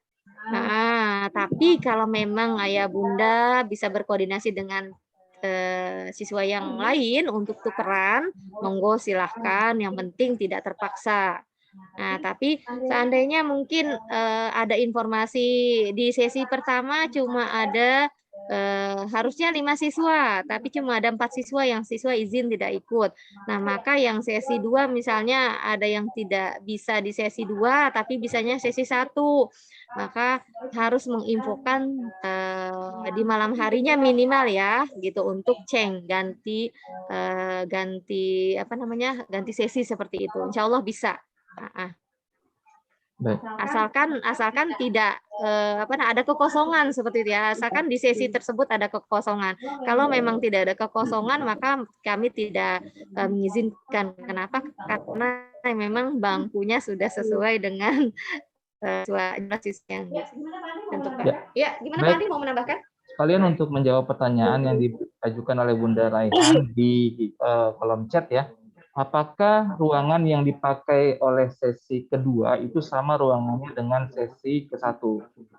Nah, tapi kalau memang ayah bunda bisa berkoordinasi dengan siswa yang lain untuk tukeran, monggo silahkan. Yang penting tidak terpaksa. Nah, tapi seandainya mungkin ada informasi di sesi pertama cuma ada harusnya 5 siswa, tapi cuma ada 4 siswa yang siswa izin tidak ikut. Nah, maka yang sesi 2 misalnya ada yang tidak bisa di sesi 2, tapi bisanya sesi 1. Maka harus menginfokan di malam harinya minimal ya, gitu untuk ganti sesi seperti itu. Insya Allah bisa. Asalkan tidak ada kekosongan seperti itu ya. Asalkan di sesi tersebut ada kekosongan. Kalau memang tidak ada kekosongan, maka kami tidak mengizinkan. Kenapa? Karena memang bangkunya sudah sesuai dengan yang ditentukan. Ya, gimana Pak Andi mau menambahkan? Kalian untuk menjawab pertanyaan yang diajukan oleh Bunda Raihan di kolom chat ya. Apakah ruangan yang dipakai oleh sesi kedua itu sama ruangannya dengan sesi ke-1?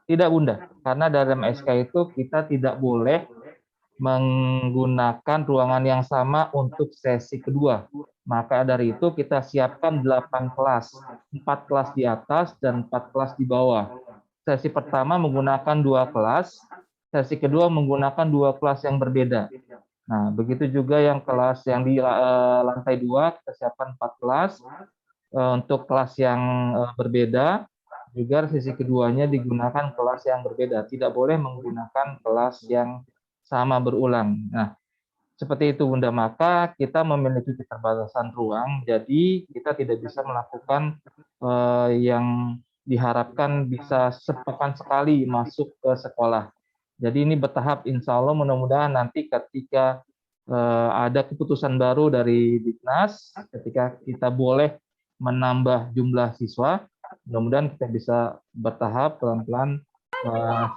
Tidak Bunda, karena dalam SK itu kita tidak boleh menggunakan ruangan yang sama untuk sesi kedua. Maka dari itu kita siapkan 8 kelas, 4 kelas di atas dan 4 kelas di bawah. Sesi pertama menggunakan 2 kelas, sesi kedua menggunakan 2 kelas yang berbeda. Nah, begitu juga yang kelas yang di lantai 2, kita siapkan 4 kelas. Untuk kelas yang berbeda, juga sesi keduanya digunakan kelas yang berbeda. Tidak boleh menggunakan kelas yang sama berulang. Nah, seperti itu Bunda, maka kita memiliki keterbatasan ruang, jadi kita tidak bisa melakukan yang diharapkan bisa sepekan sekali masuk ke sekolah. Jadi ini bertahap, insya Allah mudah-mudahan nanti ketika ada keputusan baru dari Ditnas, ketika kita boleh menambah jumlah siswa, mudah-mudahan kita bisa bertahap pelan-pelan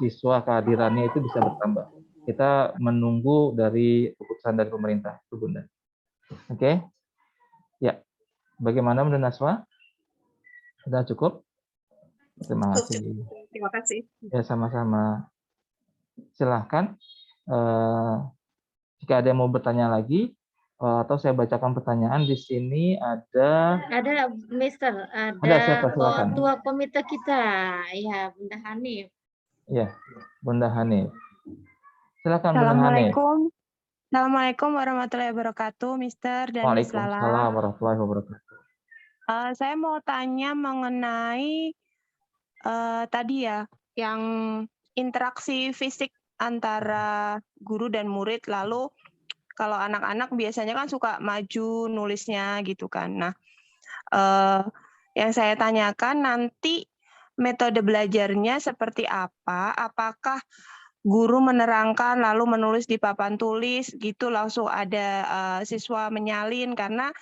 siswa kehadirannya itu bisa bertambah. Kita menunggu dari keputusan dari pemerintah, itu Bunda. Oke? Ya. Bagaimana Bunda Naswa? Sudah cukup? Terima kasih. Terima kasih. Ya, sama-sama. Silahkan. Jika ada yang mau bertanya lagi, atau saya bacakan pertanyaan di sini ada Mister, siapa, silakan. Ketua komite kita, ya Bunda Hanif. Ya, Bunda Hanif. Silakan Bunda Hanif. Assalamualaikum warahmatullahi wabarakatuh, Mister dan Miss Lala. Waalaikumsalam warahmatullahi wabarakatuh. Saya mau tanya mengenai tadi ya, yang interaksi fisik antara guru dan murid, lalu kalau anak-anak biasanya kan suka maju nulisnya gitu kan. Nah, yang saya tanyakan nanti metode belajarnya seperti apa? Apakah guru menerangkan lalu menulis di papan tulis gitu langsung ada siswa menyalin? Karena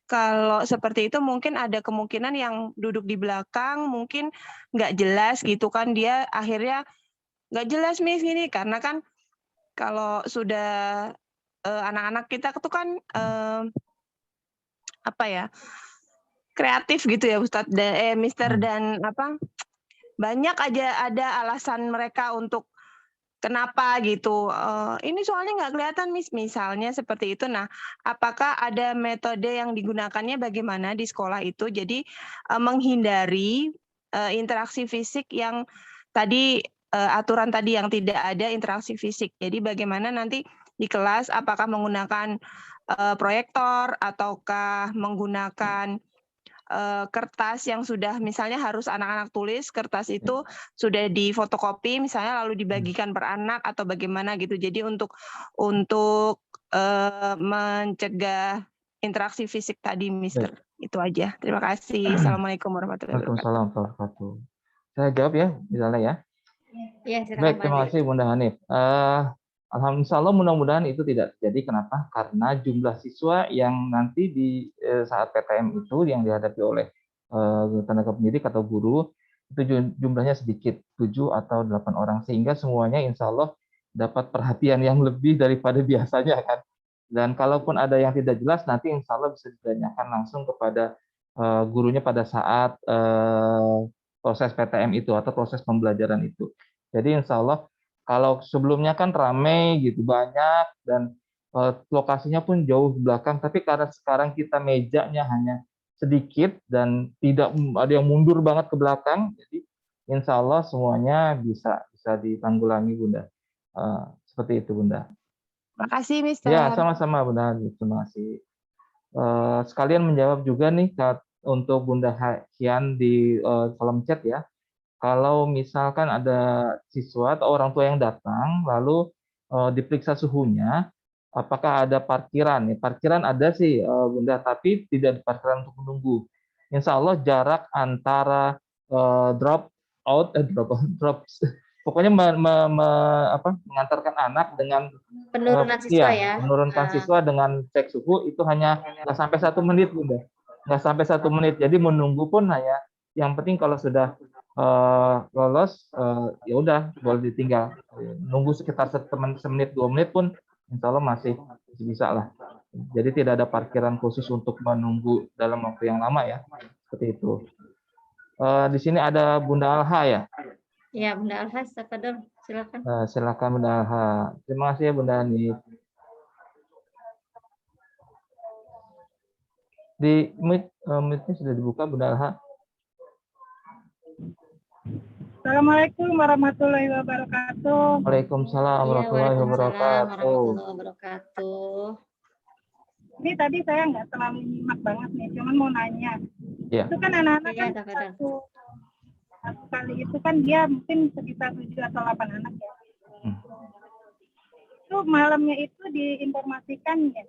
kalau seperti itu mungkin ada kemungkinan yang duduk di belakang mungkin nggak jelas gitu kan, dia akhirnya nggak jelas Miss ini, karena kan kalau sudah anak-anak kita tuh kan apa ya, kreatif gitu ya Ustadz, Mister, dan apa, banyak aja ada alasan mereka untuk kenapa gitu. Ini soalnya nggak kelihatan misalnya seperti itu. Nah, apakah ada metode yang digunakannya bagaimana di sekolah itu? Jadi menghindari interaksi fisik yang tadi aturan tadi yang tidak ada interaksi fisik. Jadi bagaimana nanti di kelas apakah menggunakan proyektor ataukah menggunakan kertas yang sudah misalnya harus anak-anak tulis, kertas itu sudah difotokopi misalnya lalu dibagikan per anak atau bagaimana gitu. Jadi untuk mencegah interaksi fisik tadi, Mister. Itu aja. Terima kasih. Assalamualaikum warahmatullahi wabarakatuh. Waalaikumsalam warahmatullahi wabarakatuh. Saya jawab ya, misalnya ya. Iya, silakan, Baik, Pak terima Andi. kasih Bunda Hanif. Alhamdulillah, mudah-mudahan itu tidak terjadi. Kenapa? Karena jumlah siswa yang nanti di saat PTM itu yang dihadapi oleh tenaga pendidik atau guru itu jumlahnya sedikit, 7 atau 8 orang, sehingga semuanya insya Allah dapat perhatian yang lebih daripada biasanya kan. Dan kalaupun ada yang tidak jelas, nanti insya Allah bisa ditanyakan langsung kepada gurunya pada saat proses PTM itu atau proses pembelajaran itu. Jadi insya Allah kalau sebelumnya kan ramai gitu, banyak, dan lokasinya pun jauh di belakang, tapi karena sekarang kita mejanya hanya sedikit dan tidak ada yang mundur banget ke belakang, jadi insya Allah semuanya bisa ditanggulangi Bunda. Seperti itu Bunda. Terima kasih Mister. Ya, sama-sama Bunda. Terima kasih. Sekalian menjawab juga nih untuk Bunda Hian di kolom chat ya. Kalau misalkan ada siswa atau orang tua yang datang, lalu diperiksa suhunya, apakah ada parkiran? Parkiran ada sih, Bunda, tapi tidak di parkiran untuk menunggu. Insya Allah jarak antara pokoknya mengantarkan anak dengan penurunan siswa ya. Menurunkan siswa dengan cek suhu itu hanya nggak sampai 1 menit, Bunda. Nggak sampai 1 menit. Jadi menunggu pun hanya, yang penting kalau sudah lolos, ya udah boleh ditinggal. Nunggu sekitar semenit 2 menit pun insya Allah masih bisa lah. Jadi tidak ada parkiran khusus untuk menunggu dalam waktu yang lama ya, seperti itu. Di sini ada Bunda Alha ya. Ya, Bunda Alha, silakan. Silakan Bunda Alha. Terima kasih ya Bunda Hanif. Di mic-nya sudah dibuka Bunda Alha. Assalamualaikum warahmatullahi wabarakatuh. Waalaikumsalam warahmatullahi wabarakatuh. Ini tadi saya nggak terlalu nyimak banget nih, cuman mau nanya. Ya. Itu kan anak-anak kan satu kali itu kan dia mungkin sekitar 7 atau 8 anak ya. Itu malamnya itu diinformasikan ya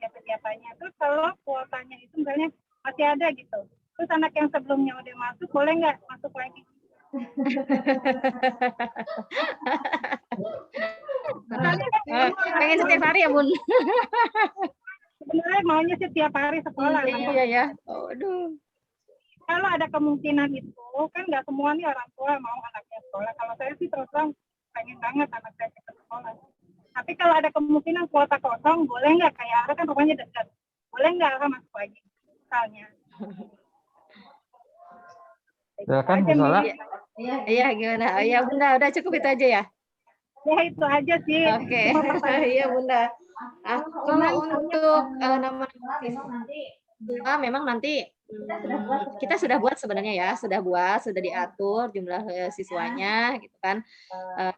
siapa-siapanya. Terus kalau kuotanya itu misalnya masih ada gitu. Terus anak yang sebelumnya udah masuk, boleh nggak masuk lagi? Pengen setiap hari ya Bun? Sebenarnya maunya setiap hari sekolah. Iya ya. Aduh. Kalau ada kemungkinan itu, kan nggak semua nih orang tua mau anaknya sekolah. Kalau saya sih terus terang pengen banget anak saya ke sekolah. Tapi kalau ada kemungkinan kuota kosong, boleh nggak? Kayak Ara kan rumahnya dekat. Boleh nggak Ara masuk lagi? Misalnya. Silakan Bunda. Iya gimana? Ya Bunda, udah cukup itu aja ya? Ya itu aja sih. Oke. Iya Bunda. Kalau untuk nama siswa memang nanti kita sudah buat sebenarnya ya, sudah diatur jumlah siswanya gitu kan.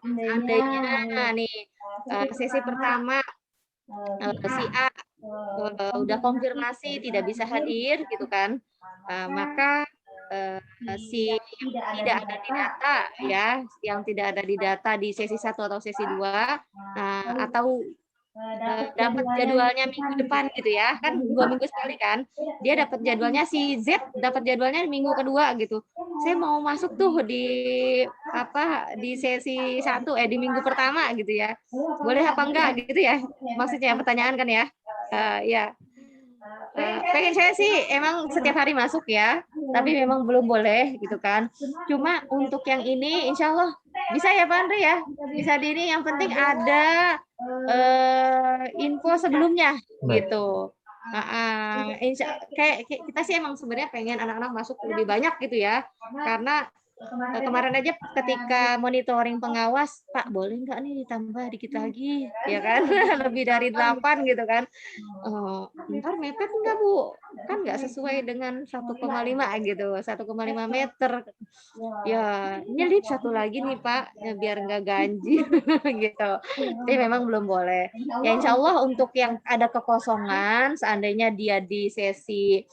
Seandainya nih sesi pertama si A udah konfirmasi tidak bisa hadir gitu kan, maka si yang tidak ada di data ya, yang tidak ada di data di sesi 1 atau sesi 2 atau dapat jadwalnya minggu depan gitu ya, kan 2 minggu sekali kan, dia dapat jadwalnya, si Z dapat jadwalnya minggu kedua gitu, saya mau masuk tuh di sesi 1 di minggu pertama gitu ya, boleh apa enggak gitu ya, maksudnya pertanyaan kan ya. Ya pengen saya sih emang setiap hari masuk ya, tapi memang belum boleh gitu kan. Cuma untuk yang ini insya Allah Bisa ya Pak Andre ya? Bisa di ini, yang penting ada info sebelumnya gitu. Kayak kita sih emang sebenarnya pengen anak-anak masuk lebih banyak gitu ya, karena kemarin aja ketika monitoring pengawas, Pak boleh nggak nih ditambah dikit lagi, ya kan? Lebih dari 8 gitu kan. Ntar mepet nggak Bu? Kan nggak sesuai dengan 1,5 gitu, 1,5 meter. Ya, nyelip satu lagi nih Pak, ya, biar nggak ganjil gitu. Tapi memang belum boleh. Ya insya Allah untuk yang ada kekosongan, seandainya dia di sesi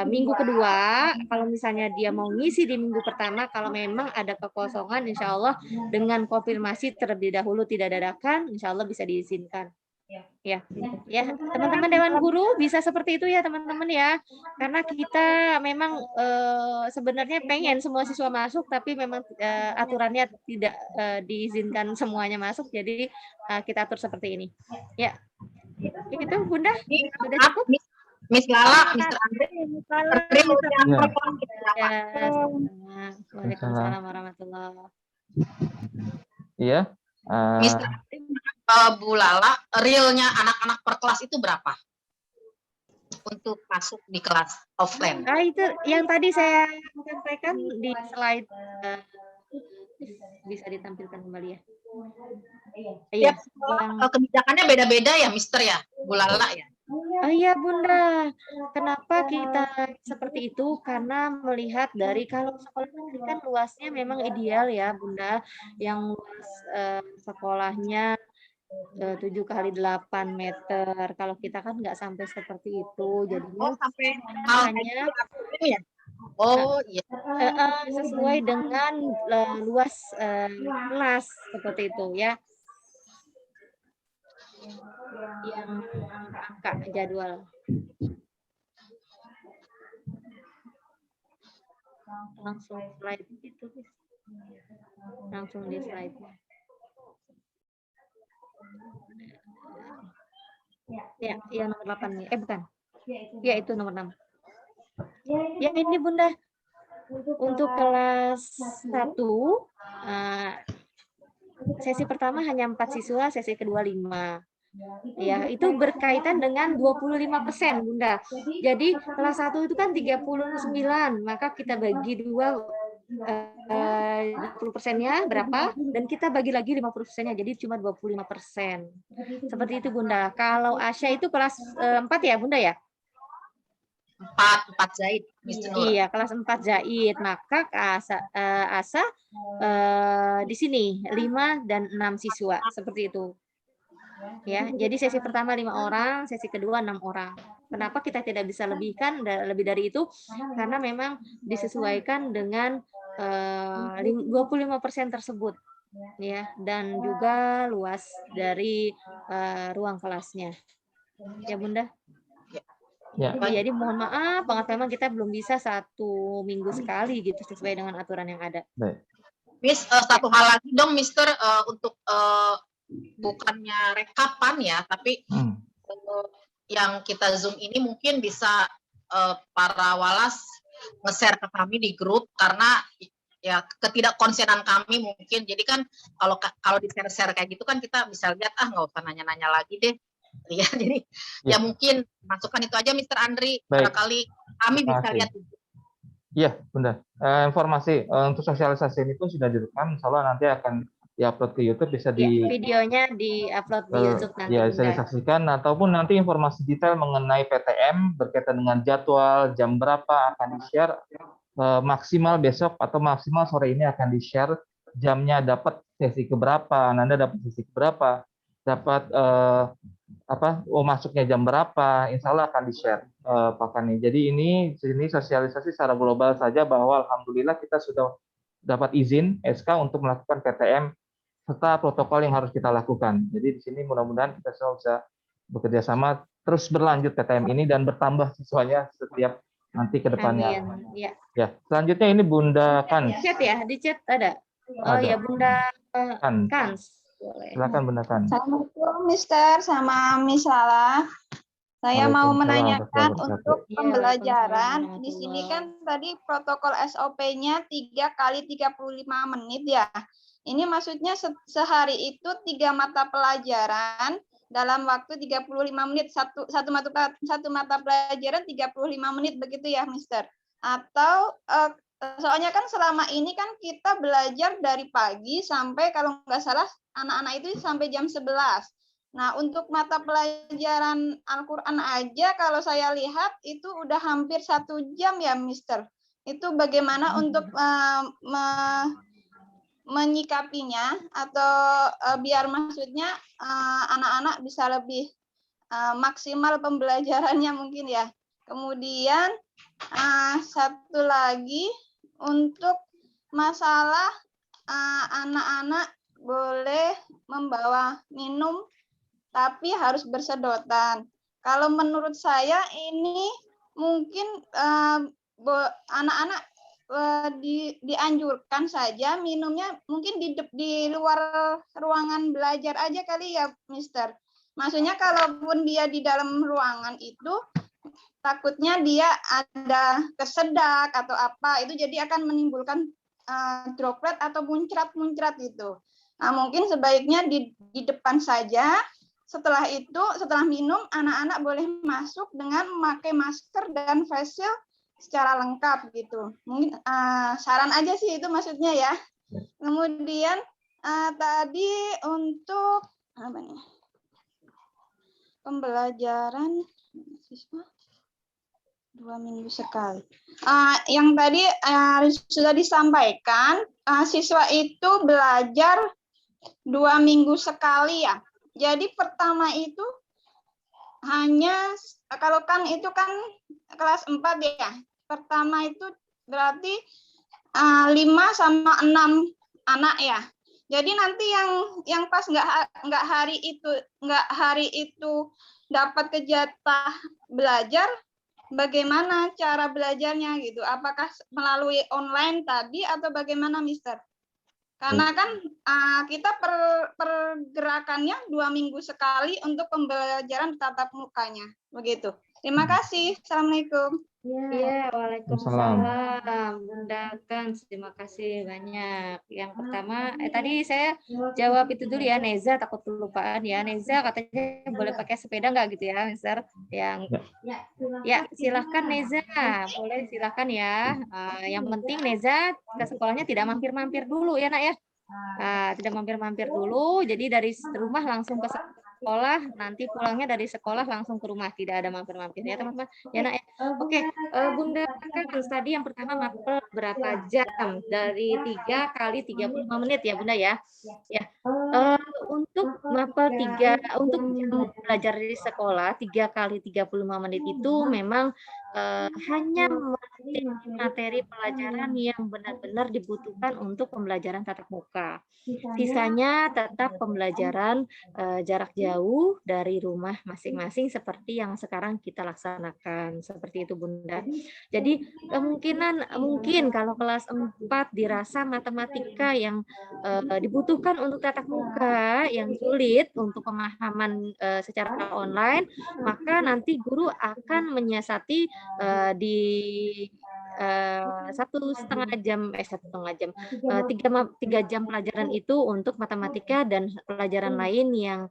minggu kedua, kalau misalnya dia mau ngisi di minggu pertama, kalau memang ada kekosongan, insya Allah dengan konfirmasi terlebih dahulu tidak dadakan, insya Allah bisa diizinkan. Ya, teman-teman Dewan Guru bisa seperti itu ya teman-teman ya, karena kita memang sebenarnya pengen semua siswa masuk, tapi memang aturannya tidak diizinkan semuanya masuk, jadi kita atur seperti ini. Ya, itu Bunda, sudah cukup? Miss Lala, Mr. Andre, Waalaikumsalam warahmatullahi wabarakatuh. Iya. Bu Lala, realnya anak-anak per kelas itu berapa untuk masuk di kelas offline? Itu yang tadi saya sampaikan di slide, bisa ditampilkan kembali ya. Iya. Kebijakannya beda-beda ya, Mister ya, Bu Lala ya. Iya Bunda, kenapa kita seperti itu? Karena melihat dari kalau sekolah negeri kan luasnya memang ideal ya Bunda, yang luas sekolahnya 7x8 meter. Kalau kita kan nggak sampai seperti itu, jadinya sampai hanya iya. sesuai dengan luas kelas seperti itu ya. Yang angka jadwal. Langsung slide itu. Langsung di slide. Ya nomor 8 nih. Bukan. Ya itu nomor 6. Ya ini Bunda. Untuk kelas 1 sesi pertama hanya 4 siswa, sesi kedua 5. Ya, itu berkaitan dengan 25% Bunda. Jadi kelas 1 itu kan 39, maka kita bagi 2, 20%-nya berapa, dan kita bagi lagi 50%-nya, jadi cuma 25%. Seperti itu Bunda. Kalau Asya itu kelas 4 ya Bunda ya? 4 Zaid. Iya, kelas 4 Zaid. Maka Asa di sini 5 dan 6 siswa, seperti itu. Ya, jadi sesi pertama 5 orang, sesi kedua 6 orang. Kenapa kita tidak bisa lebihkan lebih dari itu? Karena memang disesuaikan dengan 25% tersebut, ya, dan juga luas dari ruang kelasnya. Ya Bunda. Ya. Jadi mohon maaf banget, memang kita belum bisa 1 minggu sekali gitu sesuai dengan aturan yang ada. Baik. Miss, satu hal lagi dong Mister, untuk bukannya rekapan ya, tapi yang kita Zoom ini mungkin bisa para walas nge-share ke kami di grup, karena ya ketidakkonsenan kami mungkin. Jadi kan kalau di share kayak gitu kan kita bisa lihat, nggak usah nanya-nanya lagi deh. Ya, jadi ya mungkin masukan itu aja Mr. Andri, barangkali kami bisa lihat. Iya, Bunda. Informasi untuk sosialisasi ini pun sudah direkam, insya Allah nanti akan diupload ke YouTube, bisa videonya di-upload di YouTube nanti. Ya, bisa disaksikan, ataupun nanti informasi detail mengenai PTM berkaitan dengan jadwal, jam berapa akan di-share, maksimal besok atau maksimal sore ini akan di-share jamnya, dapat sesi keberapa, Anda dapat sesi keberapa, dapat masuknya jam berapa, insya Allah akan di-share Pak Kani. Jadi ini sosialisasi secara global saja bahwa alhamdulillah kita sudah dapat izin SK untuk melakukan PTM serta protokol yang harus kita lakukan. Jadi di sini mudah-mudahan kita semua bisa bekerja sama terus berlanjut PTM ini dan bertambah siswanya setiap nanti ke depannya. Ya, selanjutnya ini Bunda Kans. Di chat ya, di chat ada. Oh ya Bunda Kans. Silakan Bunda Kans. Assalamualaikum Mister sama Miss Lala. Saya mau Waalaikumsalam menanyakan warahmatullahi wabarakatuh. untuk Iya, pembelajaran. waalaikumsalam Di sini warahmatullahi. kan tadi protokol SOP-nya 3 kali 35 menit ya. Ini maksudnya sehari itu 3 mata pelajaran dalam waktu 35 menit. Satu mata pelajaran 35 menit begitu ya, Mister? Atau soalnya kan selama ini kan kita belajar dari pagi sampai kalau nggak salah anak-anak itu sampai jam 11. Nah, untuk mata pelajaran Al-Quran aja kalau saya lihat itu udah hampir 1 jam ya, Mister. Itu bagaimana untuk menyikapinya atau biar maksudnya anak-anak bisa lebih maksimal pembelajarannya mungkin ya. Kemudian satu lagi untuk masalah anak-anak boleh membawa minum tapi harus bersedotan. Kalau menurut saya ini mungkin anak-anak dianjurkan saja minumnya mungkin di luar ruangan belajar aja kali ya, Mister. Maksudnya kalaupun dia di dalam ruangan itu takutnya dia ada kesedak atau apa, itu jadi akan menimbulkan droplet atau muncrat-muncrat itu. Nah, mungkin sebaiknya di depan saja. Setelah itu, setelah minum, anak-anak boleh masuk dengan memakai masker dan face shield secara lengkap gitu. Mungkin saran aja sih itu maksudnya ya. Kemudian tadi untuk apa nih? Pembelajaran siswa 2 minggu sekali. Yang tadi sudah disampaikan, siswa itu belajar 2 minggu sekali ya. Jadi pertama itu hanya kalau kan itu kan kelas 4 ya. Pertama itu berarti 5 sama 6 anak ya. Jadi nanti yang pas nggak hari itu dapat kejatah belajar, bagaimana cara belajarnya gitu? Apakah melalui online tadi atau bagaimana, Mister? Karena kan kita pergerakannya 2 minggu sekali untuk pembelajaran tatap mukanya, begitu. Terima kasih. Assalamualaikum. Iya, waalaikumsalam. Bunda Kang, terima kasih banyak. Yang pertama, tadi saya jawab itu dulu ya, Neza, takut kelupaan ya. Neza katanya boleh pakai sepeda nggak gitu ya, Mister? Yang ya silahkan Neza, boleh silahkan ya. Yang penting Neza ke sekolahnya tidak mampir-mampir dulu ya nak ya. Tidak mampir-mampir dulu, jadi dari rumah langsung ke sekolah, nanti pulangnya dari sekolah langsung ke rumah, tidak ada mampir-mampir ya teman-teman. Ya nak ya. Oke, Bunda kan tadi yang pertama mapel berapa jam? Dari 3 kali 35 menit ya Bunda ya. Ya. Untuk mapel untuk jam belajar di sekolah 3 kali 35 menit itu memang hanya materi pelajaran yang benar-benar dibutuhkan untuk pembelajaran tatap muka. Sisanya tetap pembelajaran jarak jauh dari rumah masing-masing seperti yang sekarang kita laksanakan. Seperti itu Bunda. Jadi mungkin kalau kelas 4 dirasa matematika yang dibutuhkan untuk tatap muka yang sulit untuk pemahaman secara online, maka nanti guru akan menyiasati di 3 jam pelajaran itu untuk matematika dan pelajaran lain yang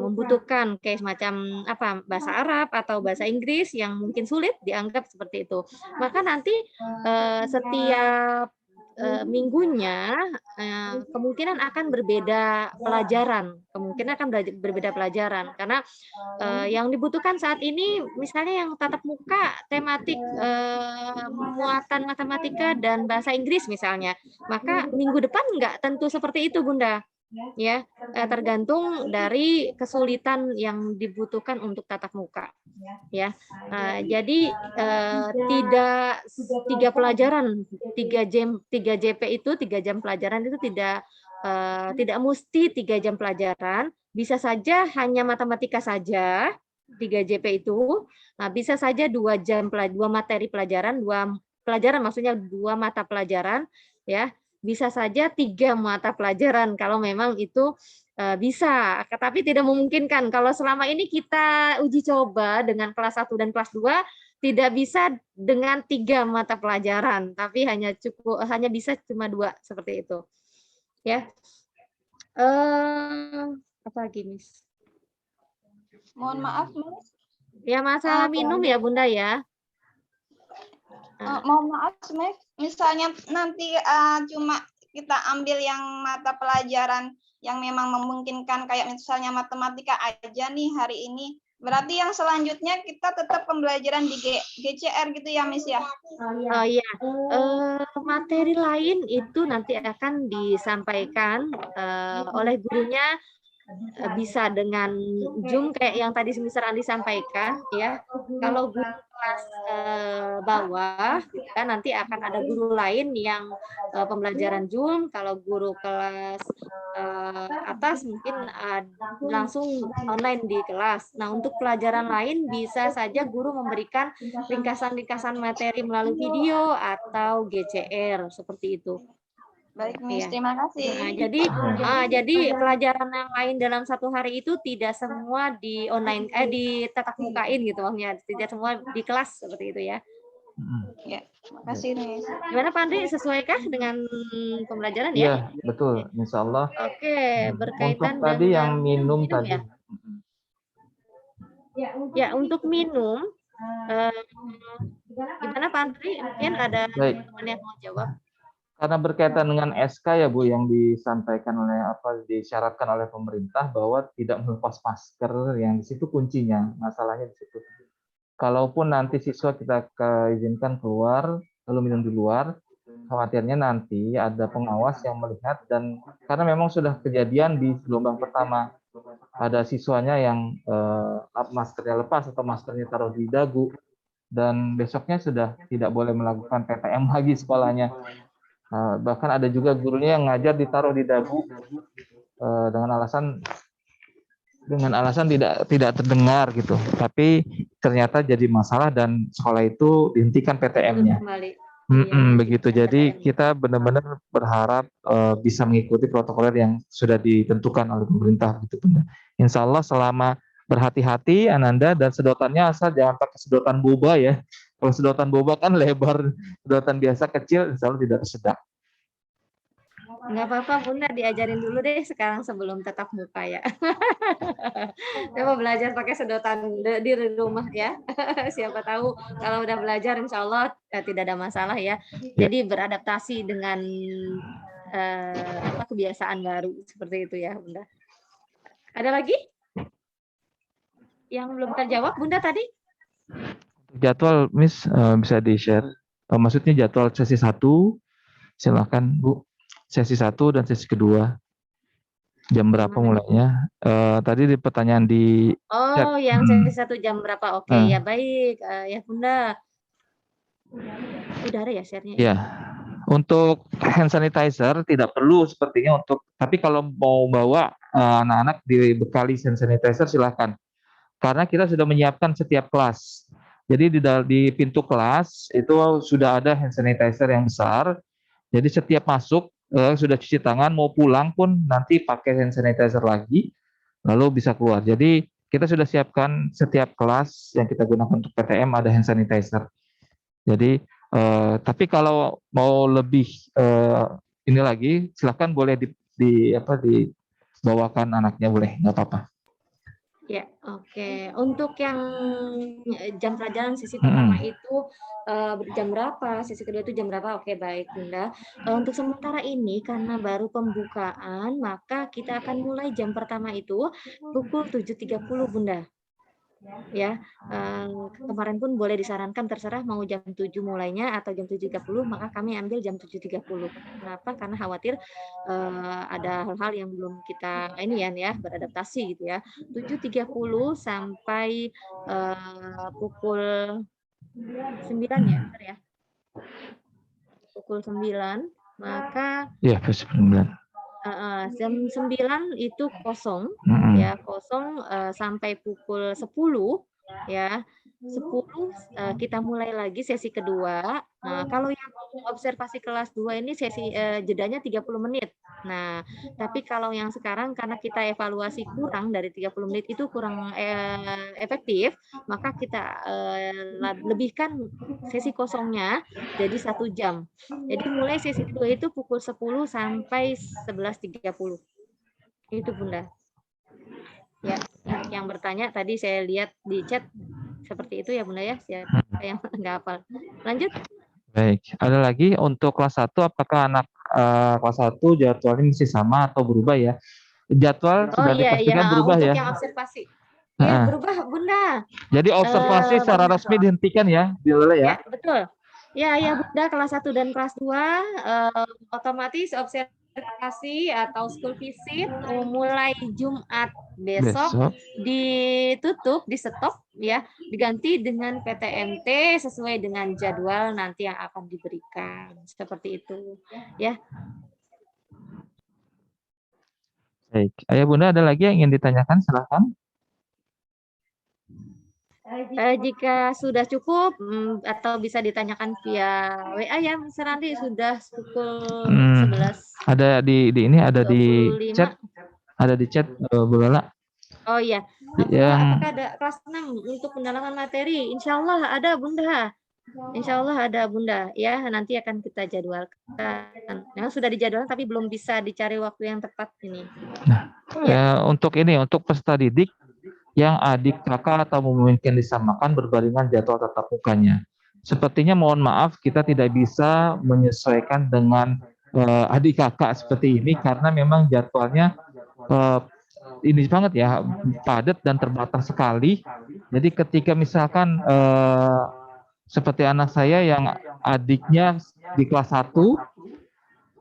membutuhkan kayak semacam bahasa Arab atau bahasa Inggris yang mungkin sulit dianggap seperti itu. Maka nanti setiap minggunya kemungkinan akan berbeda pelajaran, karena yang dibutuhkan saat ini misalnya yang tatap muka tematik muatan matematika dan bahasa Inggris misalnya, maka minggu depan nggak tentu seperti itu Bunda. Ya, tergantung dari kesulitan yang dibutuhkan untuk tatap muka. Ya, jadi tidak 3 pelajaran, 3 JP itu 3 jam pelajaran itu tidak mesti 3 jam pelajaran, bisa saja hanya matematika saja 3 JP itu. Nah, bisa saja 2 materi pelajaran, 2 pelajaran maksudnya 2 mata pelajaran ya. bisa saja 3 mata pelajaran kalau memang itu bisa, tapi tidak memungkinkan. Kalau selama ini kita uji coba dengan kelas 1 dan kelas 2, tidak bisa dengan 3 mata pelajaran, tapi hanya bisa cuma 2 seperti itu. Ya. Apa lagi, Miss? Mohon maaf, Miss. Ya, masalah minum ya, Bunda ya. Mohon maaf, Miss. Misalnya nanti cuma kita ambil yang mata pelajaran yang memang memungkinkan, kayak misalnya matematika aja nih hari ini. Berarti yang selanjutnya kita tetap pembelajaran di GCR gitu ya, Miss ya? Oh iya, materi lain itu nanti akan disampaikan oleh gurunya, bisa dengan Zoom kayak yang tadi Mister Andi sampaikan ya. Kalau guru kelas bawah kan nanti akan ada guru lain yang pembelajaran Zoom. Kalau guru kelas atas mungkin langsung online di kelas. Nah, untuk pelajaran lain bisa saja guru memberikan ringkasan-ringkasan materi melalui video atau GCR seperti itu. Baik, Miss. Ya. Terima kasih. Nah, jadi pelajaran yang lain dalam satu hari itu tidak semua di online, ditatap mukain gitu maksudnya, tidak semua di kelas seperti itu ya. Ya, terima kasih, Miss. Gimana Pak Andri, sesuaikah dengan pembelajaran ya? Iya, betul, insya Allah. Oke, berkaitan untuk tadi dengan yang minum tadi. Ya, untuk minum, gimana Pak Andri? Mungkin ada teman yang mau jawab. Karena berkaitan dengan SK ya Bu, yang disampaikan oleh disyaratkan oleh pemerintah bahwa tidak melepas masker, yang di situ kuncinya, masalahnya di situ. Kalaupun nanti siswa kita izinkan keluar lalu minum di luar, khawatirnya nanti ada pengawas yang melihat, dan karena memang sudah kejadian di gelombang pertama ada siswanya yang maskernya lepas atau maskernya taruh di dagu, dan besoknya sudah tidak boleh melakukan PTM lagi sekolahnya. Bahkan ada juga gurunya yang ngajar ditaruh di dagu dengan alasan tidak terdengar gitu, tapi ternyata jadi masalah dan sekolah itu dihentikan PTM-nya. Begitu. Jadi kita benar-benar berharap bisa mengikuti protokol yang sudah ditentukan oleh pemerintah gitu, Bunda. Insya Allah selama berhati-hati Ananda, dan sedotannya asal jangan pakai sedotan boba ya. Kalau sedotan boba kan lebar, sedotan biasa kecil, insya Allah tidak tersedak. Nggak apa-apa Bunda, diajarin dulu deh sekarang sebelum tatap muka ya. Coba belajar pakai sedotan di rumah ya. Siapa tahu kalau udah belajar insya Allah tidak ada masalah ya. Jadi beradaptasi dengan kebiasaan baru seperti itu ya Bunda. Ada lagi yang belum terjawab Bunda tadi? Jadwal Miss bisa di-share. Maksudnya jadwal sesi 1, silakan Bu. Sesi 1 dan sesi kedua. Jam berapa mulainya? Tadi di pertanyaan di chat. Yang sesi 1 jam berapa? Oke, ya baik. Ya Bunda. Udah ada ya share-nya? Ya. Untuk hand sanitizer tidak perlu sepertinya tapi kalau mau bawa anak-anak dibekali hand sanitizer silakan. Karena kita sudah menyiapkan setiap kelas. Jadi di pintu kelas itu sudah ada hand sanitizer yang besar. Jadi setiap masuk sudah cuci tangan, mau pulang pun nanti pakai hand sanitizer lagi, lalu bisa keluar. Jadi kita sudah siapkan setiap kelas yang kita gunakan untuk PTM ada hand sanitizer. Jadi tapi kalau mau lebih ini lagi, silakan boleh dibawakan anaknya, boleh, nggak apa-apa. Ya, oke. Untuk yang jam pelajaran sesi pertama itu jam berapa, sesi kedua itu jam berapa? Oke, baik Bunda. Untuk sementara ini karena baru pembukaan, maka kita akan mulai jam pertama itu pukul 7.30 Bunda. Ya, kemarin pun boleh disarankan terserah mau jam 7 mulainya atau jam 7.30, maka kami ambil jam 7.30. Kenapa? Karena khawatir ada hal-hal yang belum kita beradaptasi gitu ya. 7.30 sampai pukul 9 ya, benar ya? Pukul 9, maka iya, pukul 9. Jam 9 itu kosong, ya kosong sampai pukul 10 ya. kita mulai lagi sesi kedua. Nah, kalau yang observasi kelas 2 ini sesi jedanya 30 menit. Nah, tapi kalau yang sekarang karena kita evaluasi kurang dari 30 menit itu kurang efektif, maka kita lebihkan sesi kosongnya jadi 1 jam. Jadi mulai sesi kedua itu pukul 10 sampai 11.30. Itu Bunda. Ya, yang bertanya tadi saya lihat di chat seperti itu ya Bunda ya. Siapa yang nggak hafal. Lanjut. Baik, ada lagi untuk kelas 1, apakah anak kelas 1 jadwalnya masih sama atau berubah ya? Jadwal sudah dipastikan berubah untuk ya? yang observasi. Ya, berubah Bunda. Jadi observasi secara resmi dihentikan ya, Bila ya? Ya, betul. Ya Bunda, kelas 1 dan kelas 2 otomatis observasi atau school visit mulai Jumat besok ditutup, di stop ya, diganti dengan PTMT sesuai dengan jadwal nanti yang akan diberikan. Seperti itu ya. Baik, Ayah Bunda ada lagi yang ingin ditanyakan, silahkan. Jika sudah cukup atau bisa ditanyakan via WA ya, Mas Randi, sudah pukul 11. Ada di ini, ada 25. Di chat, ada di chat Bu Lala. Oh iya. Apakah ada kelas 6 untuk pendalaman materi? Insya Allah ada Bunda. Insya Allah ada Bunda ya, nanti akan kita jadwalkan. Memang sudah dijadwalkan tapi belum bisa dicari waktu yang tepat ini. Nah, untuk ini, untuk peserta didik yang adik kakak atau memungkinkan disamakan berbarengan jadwal tatap mukanya. Sepertinya mohon maaf kita tidak bisa menyesuaikan dengan adik kakak seperti ini karena memang jadwalnya ini banget ya, padat dan terbatas sekali. Jadi ketika misalkan seperti anak saya yang adiknya di kelas 1,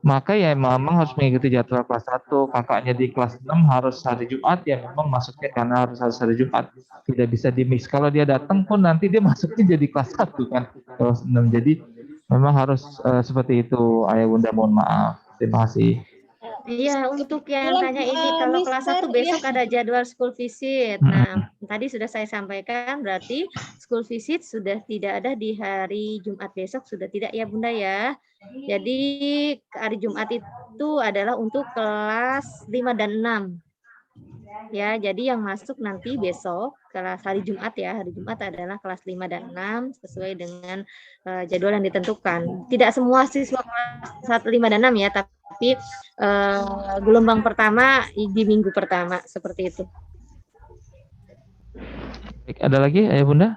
maka ya memang harus mengikuti jadwal kelas 1, kakaknya di kelas 6 harus hari Jumat, ya memang masuknya karena harus hari Jumat, tidak bisa di-mix. Kalau dia datang pun nanti dia masuknya jadi kelas 1 kan, kelas 6. Jadi memang harus seperti itu, Ayah Bunda, mohon maaf. Terima kasih. Iya, untuk yang tanya ini, kalau kelas 1 besok ada jadwal school visit. Nah, tadi sudah saya sampaikan, berarti school visit sudah tidak ada di hari Jumat besok, sudah tidak ya Bunda ya. Jadi hari Jumat itu adalah untuk kelas 5 dan 6. Ya, jadi yang masuk nanti besok kelas hari Jumat ya, hari Jumat adalah kelas 5 dan 6 sesuai dengan jadwal yang ditentukan. Tidak semua siswa kelas 5 dan 6 ya, tapi gelombang pertama di minggu pertama seperti itu. Baik, ada lagi Ayah Bunda?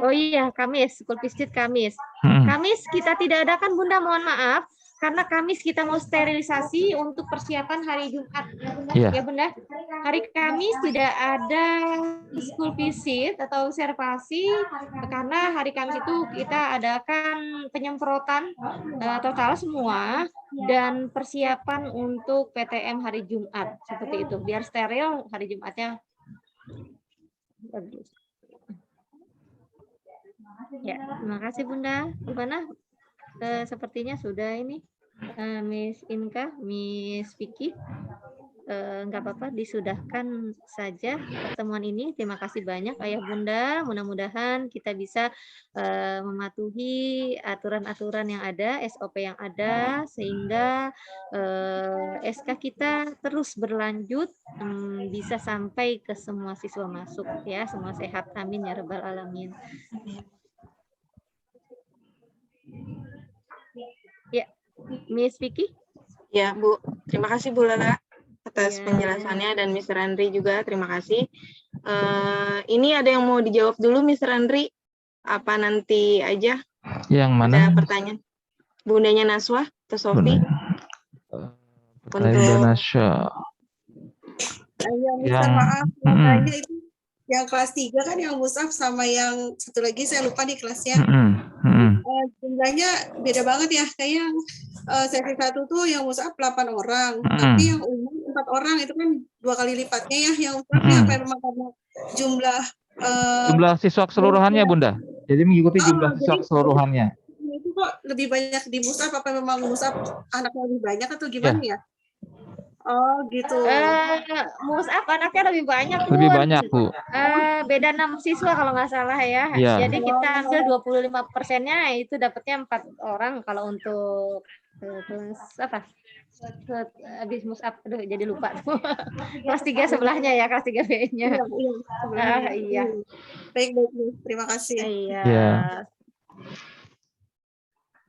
Oh iya, Kamis, school visit Kamis. Kamis kita tidak adakan Bunda, mohon maaf. Karena Kamis kita mau sterilisasi untuk persiapan hari Jumat. Ya Bunda, hari Kamis tidak ada school visit atau observasi karena hari Kamis itu kita adakan penyemprotan total semua dan persiapan untuk PTM hari Jumat seperti itu. Biar steril hari Jumatnya. Ya, terima kasih Bunda. Gimana? Sepertinya sudah ini Miss Inka, Miss Vicky, nggak apa-apa, disudahkan saja pertemuan ini. Terima kasih banyak Ayah Bunda, mudah-mudahan kita bisa mematuhi aturan-aturan yang ada, SOP yang ada, sehingga SK kita terus berlanjut, bisa sampai ke semua siswa masuk ya, semua sehat, amin ya rabbal alamin. Ya, Miss Vicky. Ya, Bu. Terima kasih Bu Lala atas penjelasannya dan Mr. Andri juga. Terima kasih. Ini ada yang mau dijawab dulu, Mr. Andri? Apa nanti aja? Yang mana? Ada pertanyaan. Bundanya Naswa atau Sofi? Bunda Naswa. Yang maaf, tanya itu yang kelas 3 kan yang musaf sama yang satu lagi saya lupa di kelasnya. Jumlahnya beda banget ya. Kayak yang sesi 1 tuh yang musaf 8 orang, tapi yang umum 4 orang, itu kan 2 kali lipatnya ya. Yang musafnya apa memang karena jumlah siswa keseluruhannya Bunda. Jadi mengikuti jumlah siswa keseluruhannya. Itu kok lebih banyak di musaf, apa memang musaf anaknya lebih banyak atau gimana ya? Oh, gitu. Mus'ab anaknya lebih banyak, Lebih Bun. banyak, Bu. Beda 6 siswa kalau nggak salah ya. Iya. Jadi kita ambil 25%-nya itu dapatnya 4 orang kalau untuk kelas apa? Habis mus'ab, aduh jadi lupa. Kelas 3 sebelahnya ya, kelas 3 B-nya. Iya. Baik, terima kasih. Iya. Iya.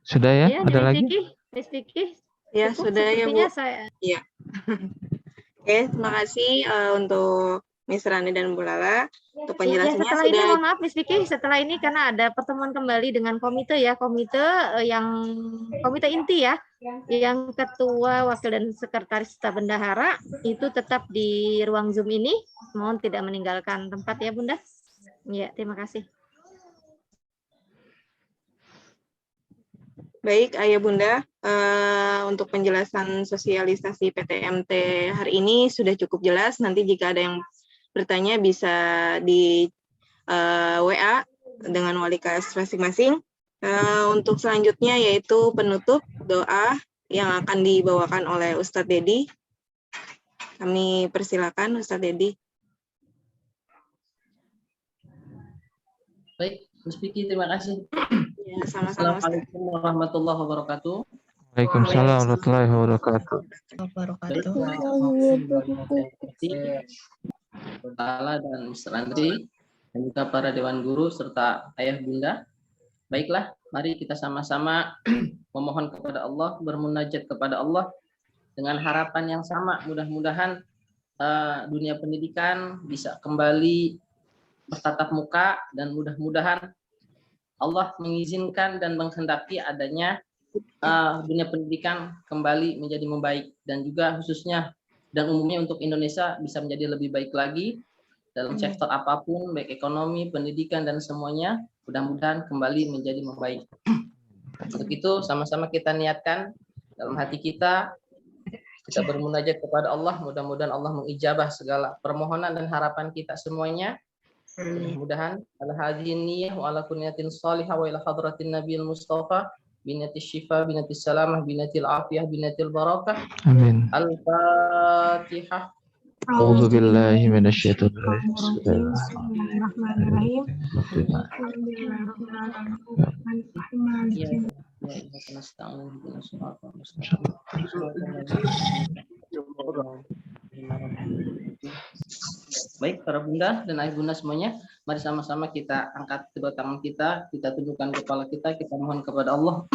Sudah ya? Iya, Ada lagi? Miss Vicky. Ya, Cukup sudah ya, Bu. sepertinya saya. Iya. Oke, terima kasih untuk Miss Rani dan Bu Lala untuk Ya, penjelasannya. setelah ini mohon maaf Miss Vicky, setelah ini karena ada pertemuan kembali dengan komite ya, komite inti ya, yang ketua, wakil dan sekretaris staf bendahara itu tetap di ruang Zoom ini, mohon tidak meninggalkan tempat ya Bunda. Ya, terima kasih. Baik, Ayah Bunda, untuk penjelasan sosialisasi PTMT hari ini sudah cukup jelas. Nanti jika ada yang bertanya bisa di WA dengan wali kelas masing-masing. Untuk selanjutnya yaitu penutup doa yang akan dibawakan oleh Ustadz Dedi. Kami persilakan Ustadz Dedi. Baik, Mas Vicky, terima kasih. Ya, sama-sama. Assalamualaikum warahmatullahi wabarakatuh. Waalaikumsalam warahmatullahi wabarakatuh. Lala dan Mr. Andri, dan juga para Dewan Guru serta Ayah Bunda. Baiklah, mari kita sama-sama memohon kepada Allah, bermunajat kepada Allah dengan harapan yang sama. Mudah-mudahan dunia pendidikan bisa kembali bertatap muka dan mudah-mudahan Allah mengizinkan dan menghendaki adanya dunia pendidikan kembali menjadi membaik dan juga khususnya dan umumnya untuk Indonesia bisa menjadi lebih baik lagi dalam sektor apapun, baik ekonomi, pendidikan dan semuanya mudah-mudahan kembali menjadi membaik. Untuk itu sama-sama kita niatkan dalam hati kita bermunajat kepada Allah, mudah-mudahan Allah mengijabah segala permohonan dan harapan kita semuanya. Mudah-mudahan ala hadhihi niyyah wa ala kunniyatin shalihah wa ila hadratin nabiyil mustafa binatis syifa binatis salamah binatil afiyah binatil barakah. Amin. Al-Fatihah. A'udzu billahi minasyaitonir rajim. Bismillahirrahmanirrahim. Baik, para bunda dan ayah bunda semuanya, mari sama-sama kita angkat kedua tangan kita tundukkan kepala kita mohon kepada Allah.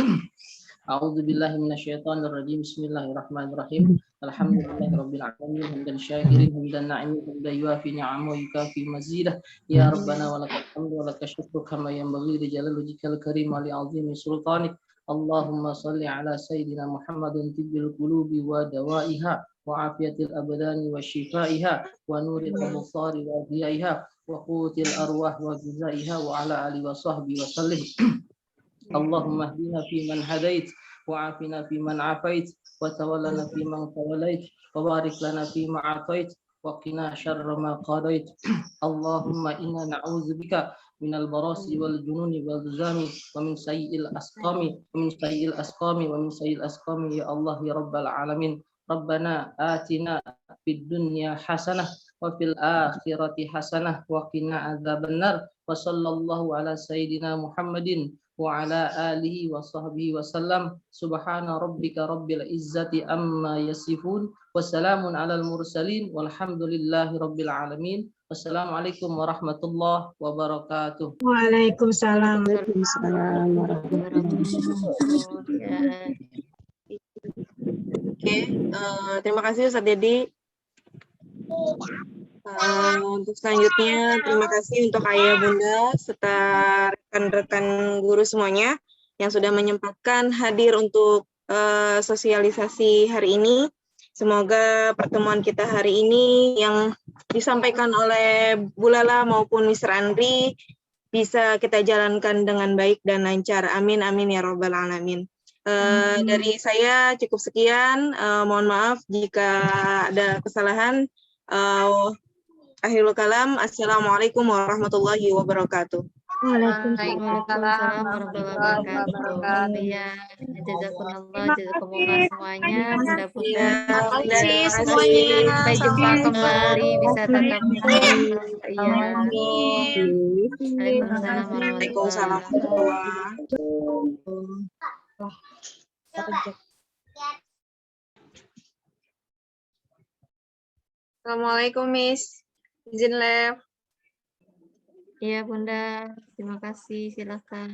A'udzubillahi minasyaitonirrajim. Bismillahirrahmanirrahim. Alhamdulillahirabbil alamin. Hamdan syakirin, hamdan na'imin, hamdan yuafi ni'amahu wa yukafi mazidah. Ya Rabbana wa lakal hamdu wa lakal syukru kama yanbaghi li jalali wajhikal karim wa li 'azimi sultanik. Allahumma shalli ala sayyidina Muhammadin tibbil qulubi wa dawaiha wa afiyatil abdani wa shifaiha wa nuril absari wa dhiyaiha wa qutil arwah wa ghizaiha wa ala alihi wa sahbihi wa sallim. Allahumma hdina fi man hadait wa afina fi man afait wa tawallana fi man tawallait wa barik lana fi ma atait wa qina syarra ma qadait. Allahumma inna na'udzubika minal barasi wal jununi wal zami wa min sayyi'il asqami wa min sayyi'il asqami ya Allah ya rabbal alamin. Rabbana atina fid dunya hasanah wa fil akhirati hasanah wa qina adzabannar. Wa sallallahu ala sayyidina Muhammadin wa ala alihi wa sahbihi wa sallam. Subhana rabbika rabbil izzati amma yasifun wa salamun alal mursalin walhamdulillahi rabbil alamin. Wassalamualaikum warahmatullahi wabarakatuh. Waalaikumsalam. Oke, terima kasih Ustadz Dedi. Untuk selanjutnya, terima kasih untuk Ayah Bunda serta rekan-rekan guru semuanya yang sudah menyempatkan hadir untuk sosialisasi hari ini. Semoga pertemuan kita hari ini yang disampaikan oleh Bu Lala maupun Mr. Andri bisa kita jalankan dengan baik dan lancar. Amin, amin ya robbal alamin. Dari saya cukup sekian. Mohon maaf jika ada kesalahan. Akhirul kalam. Assalamualaikum warahmatullahi wabarakatuh. Waalaikumsalam warahmatullahi wabarakatuh. Iya, jazakumullah semuanya, bunda-bunda. Terima kasih semuanya. Sampai jumpa kembali, bisa tatap muka. Iya. Waalaikumsalam Waalaikumsalam warahmatullahi warahmatullahi. Assalamualaikum, Miss. Izin live. Iya, Bunda. Terima kasih. Silakan.